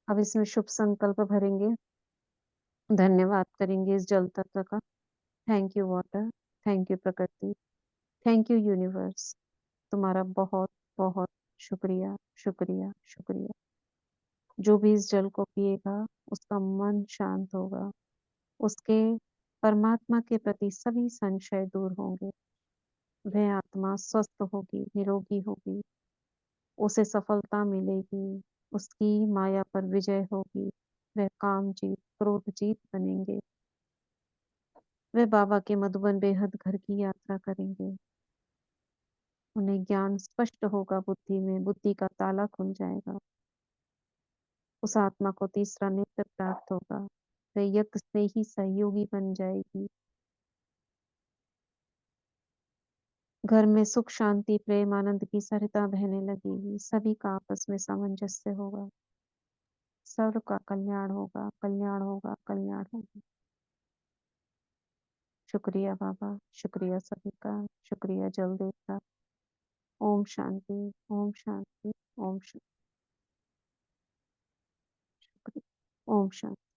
Speaker 1: अब इसमें शुभ संकल्प भरेंगे, धन्यवाद करेंगे इस जल तत्व का। Thank you water, thank you प्रकृति, थैंक यू यूनिवर्स। तुम्हारा बहुत बहुत शुक्रिया, शुक्रिया, शुक्रिया। जो भी इस जल को पिएगा उसका मन शांत होगा, उसके परमात्मा के प्रति सभी संशय दूर होंगे, वह आत्मा स्वस्थ होगी, निरोगी होगी, उसे सफलता मिलेगी, उसकी माया पर विजय होगी, वह काम जीत, क्रोध जीत बनेंगे, वे बाबा के मधुबन बेहद घर की यात्रा करेंगे। उन्हें ज्ञान स्पष्ट होगा, बुद्धि में बुद्धि का ताला खुल जाएगा। उस आत्मा को तीसरा नेत्र प्राप्त होगा, वह यज्ञ से ही सहयोगी बन जाएगी। घर में सुख, शांति, प्रेम, आनंद की सरिता बहने लगेगी। सभी का आपस में सामंजस्य होगा, सर्व का कल्याण होगा, कल्याण होगा, कल्याण होगा। शुक्रिया बाबा, शुक्रिया सभी का, शुक्रिया जल देवता। ओम शांति, ओम शांति, ओम शांति, शुक्रिया, ओम शांति।